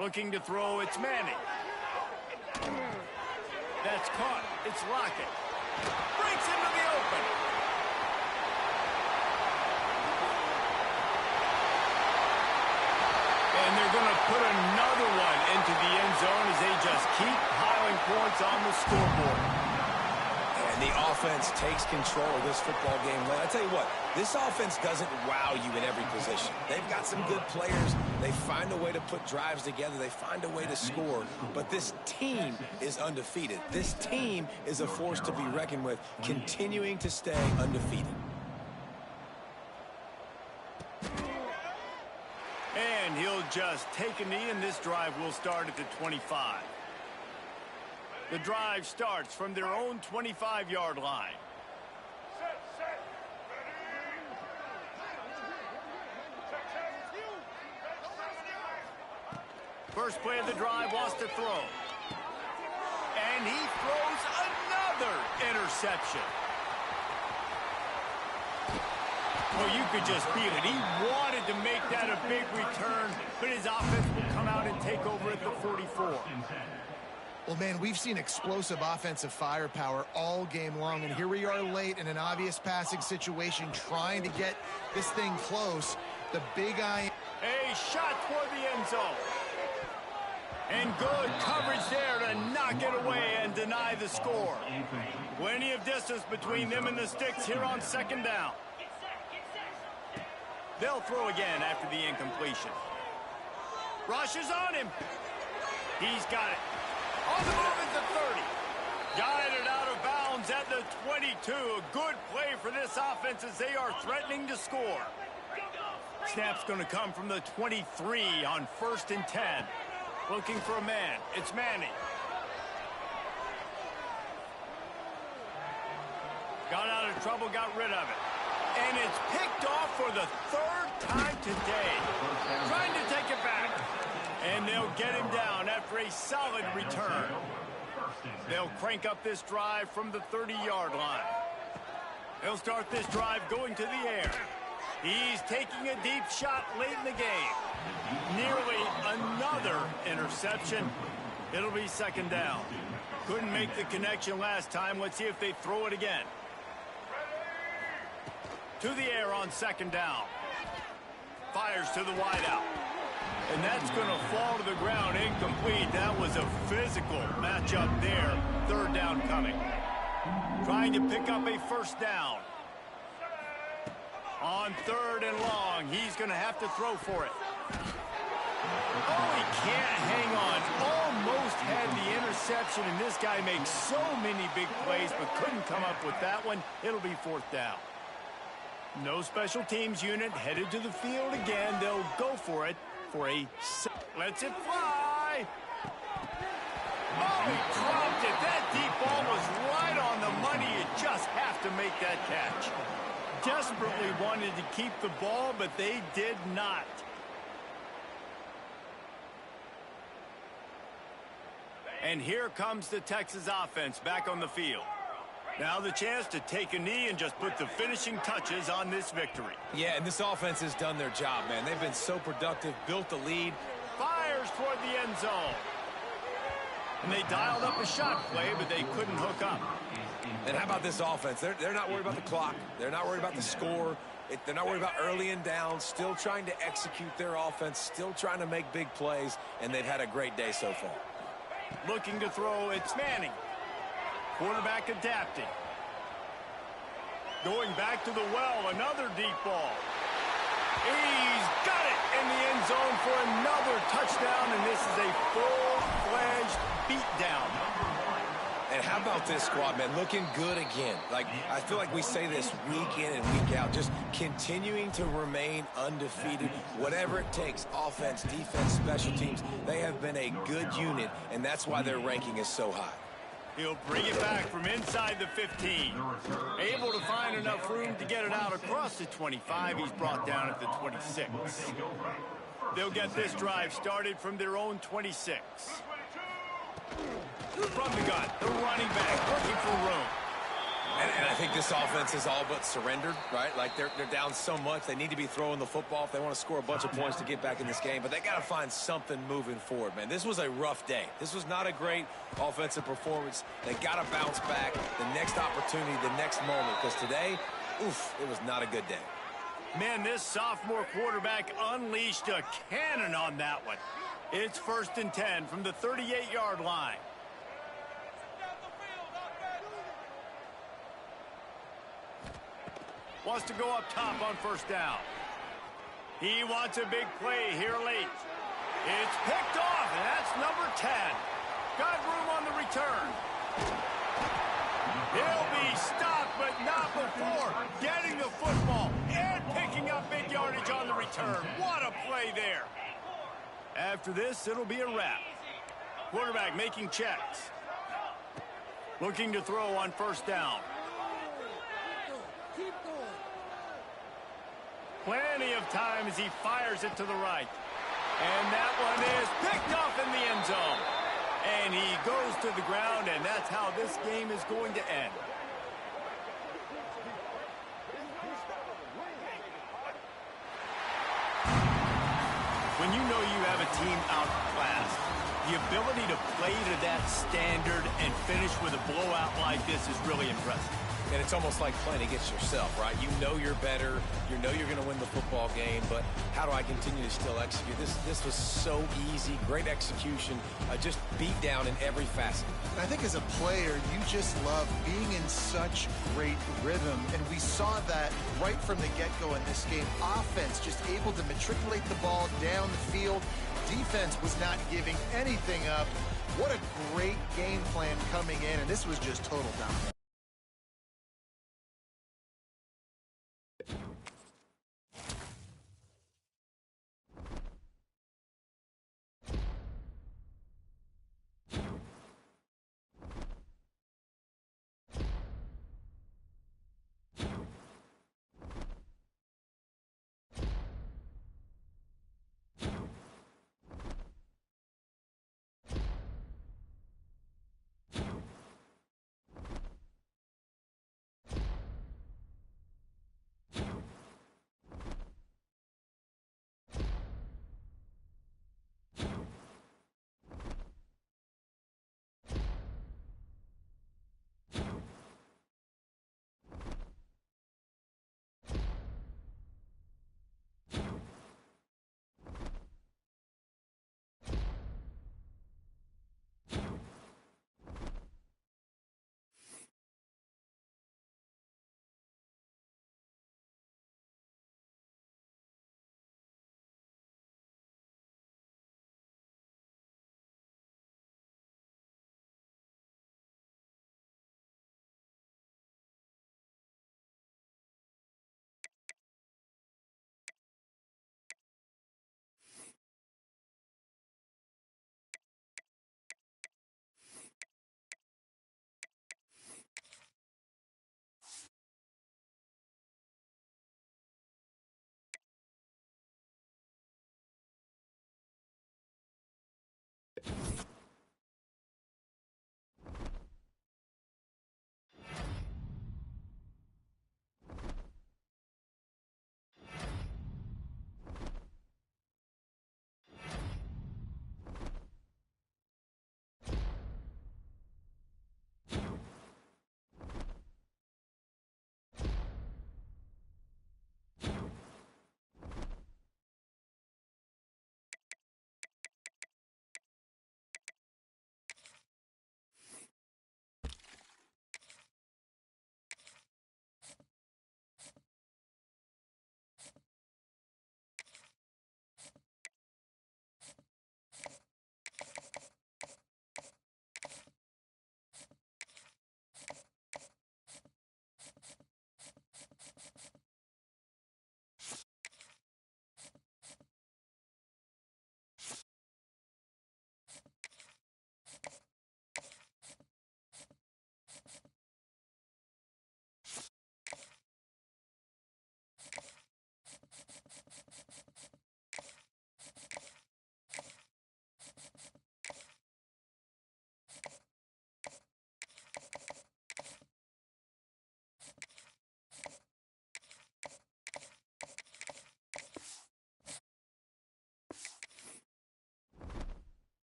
S1: Looking to throw, it's Manning. That's caught. It's Lockett. Breaks into the open. And they're going to put another one into the end zone as they just keep piling points on the scoreboard.
S2: And the offense takes control of this football game. I tell you what, this offense doesn't wow you in every position. They've got some good players. They find a way to put drives together. They find a way to score. But this team is undefeated. This team is a force to be reckoned with, continuing to stay undefeated.
S1: And he'll just take a knee, and this drive will start at the 25. The drive starts from their own 25-yard line. First play of the drive, wants to throw. And he throws another interception. Well, you could just feel it. He wanted to make that a big return, but his offense will come out and take over at the 44.
S3: Well, man, we've seen explosive offensive firepower all game long, and here we are late in an obvious passing situation trying to get this thing close. The big eye.
S1: A shot toward the end zone. And good coverage there to knock it away and deny the score. Plenty of distance between them and the sticks here on second down. They'll throw again after the incompletion. Rushes on him. He's got it. On the move at the 30. Guided out of bounds at the 22. A good play for this offense as they are threatening to score. Snap's going to come from the 23 on 1st and 10. Looking for a man. It's Manning. Got out of trouble, got rid of it. And it's picked off for the 3rd time today. Trying to take it back. And they'll get him down after a solid return. They'll crank up this drive from the 30-yard line. They'll start this drive going to the air. He's taking a deep shot late in the game. Nearly another interception. It'll be second down. Couldn't make the connection last time. Let's see if they throw it again. To the air on second down. Fires to the wideout. And that's going to fall to the ground incomplete. That was a physical matchup there. 3rd down coming. Trying to pick up a 1st down. On 3rd and long, he's going to have to throw for it. Oh, he can't hang on. Almost had the interception, and this guy makes so many big plays, but couldn't come up with that one. It'll be 4th down. No special teams unit headed to the field again. They'll go for it for a... Lets it fly. Oh, he dropped it. That deep ball was right on the money. You just have to make that catch. Desperately wanted to keep the ball, but they did not. And here comes the Texas offense back on the field. Now the chance to take a knee and just put the finishing touches on this victory.
S2: Yeah, and this offense has done their job, man. They've been so productive, built the lead.
S1: Fires toward the end zone. And they dialed up a shot play, but they couldn't hook up.
S2: And how about this offense? They're not worried about the clock. They're not worried about the score. They're not worried about early and down. Still trying to execute their offense. Still trying to make big plays. And they've had a great day so far.
S1: Looking to throw, it's Manning. Quarterback adapting. Going back to the well, another deep ball. He's got it in the end zone for another touchdown, and this is a full-fledged beatdown.
S2: And how about this squad, man? Looking good again. Like, I feel like we say this week in and week out, just continuing to remain undefeated, whatever it takes, offense, defense, special teams. They have been a good unit, and that's why their ranking is so high.
S1: He'll bring it back from inside the 15. Able to find enough room to get it out across the 25. He's brought down at the 26. They'll get this drive started from their own 26. From the gun, the running back looking for room.
S2: And I think this offense is all but surrendered, right? Like, they're down so much. They need to be throwing the football if they want to score a bunch of points to get back in this game. But they got to find something moving forward, man. This was a rough day. This was not a great offensive performance. They got to bounce back the next opportunity, the next moment. Because today, oof, it was not a good day.
S1: Man, this sophomore quarterback unleashed a cannon on that one. It's 1st and 10 from the 38-yard line. Wants to go up top on 1st down. He wants a big play here late. It's picked off, and that's number 10. Got room on the return. He'll be stopped, but not before getting the football and picking up big yardage on the return. What a play there. After this, it'll be a wrap. Quarterback making checks. Looking to throw on 1st down. Plenty of time as he fires it to the right. And that one is picked off in the end zone. And he goes to the ground, and that's how this game is going to end. When you know you have a team outclassed, the ability to play to that standard and finish with a blowout like this is really impressive.
S2: And it's almost like playing against yourself, right? You know you're better. You know you're going to win the football game, but how do I continue to still execute? This was so easy. Great execution. Just beat down in every facet.
S3: I think as a player, you just love being in such great rhythm, and we saw that right from the get-go in this game. Offense just able to matriculate the ball down the field. Defense was not giving anything up. What a great game plan coming in, and this was just total dominance.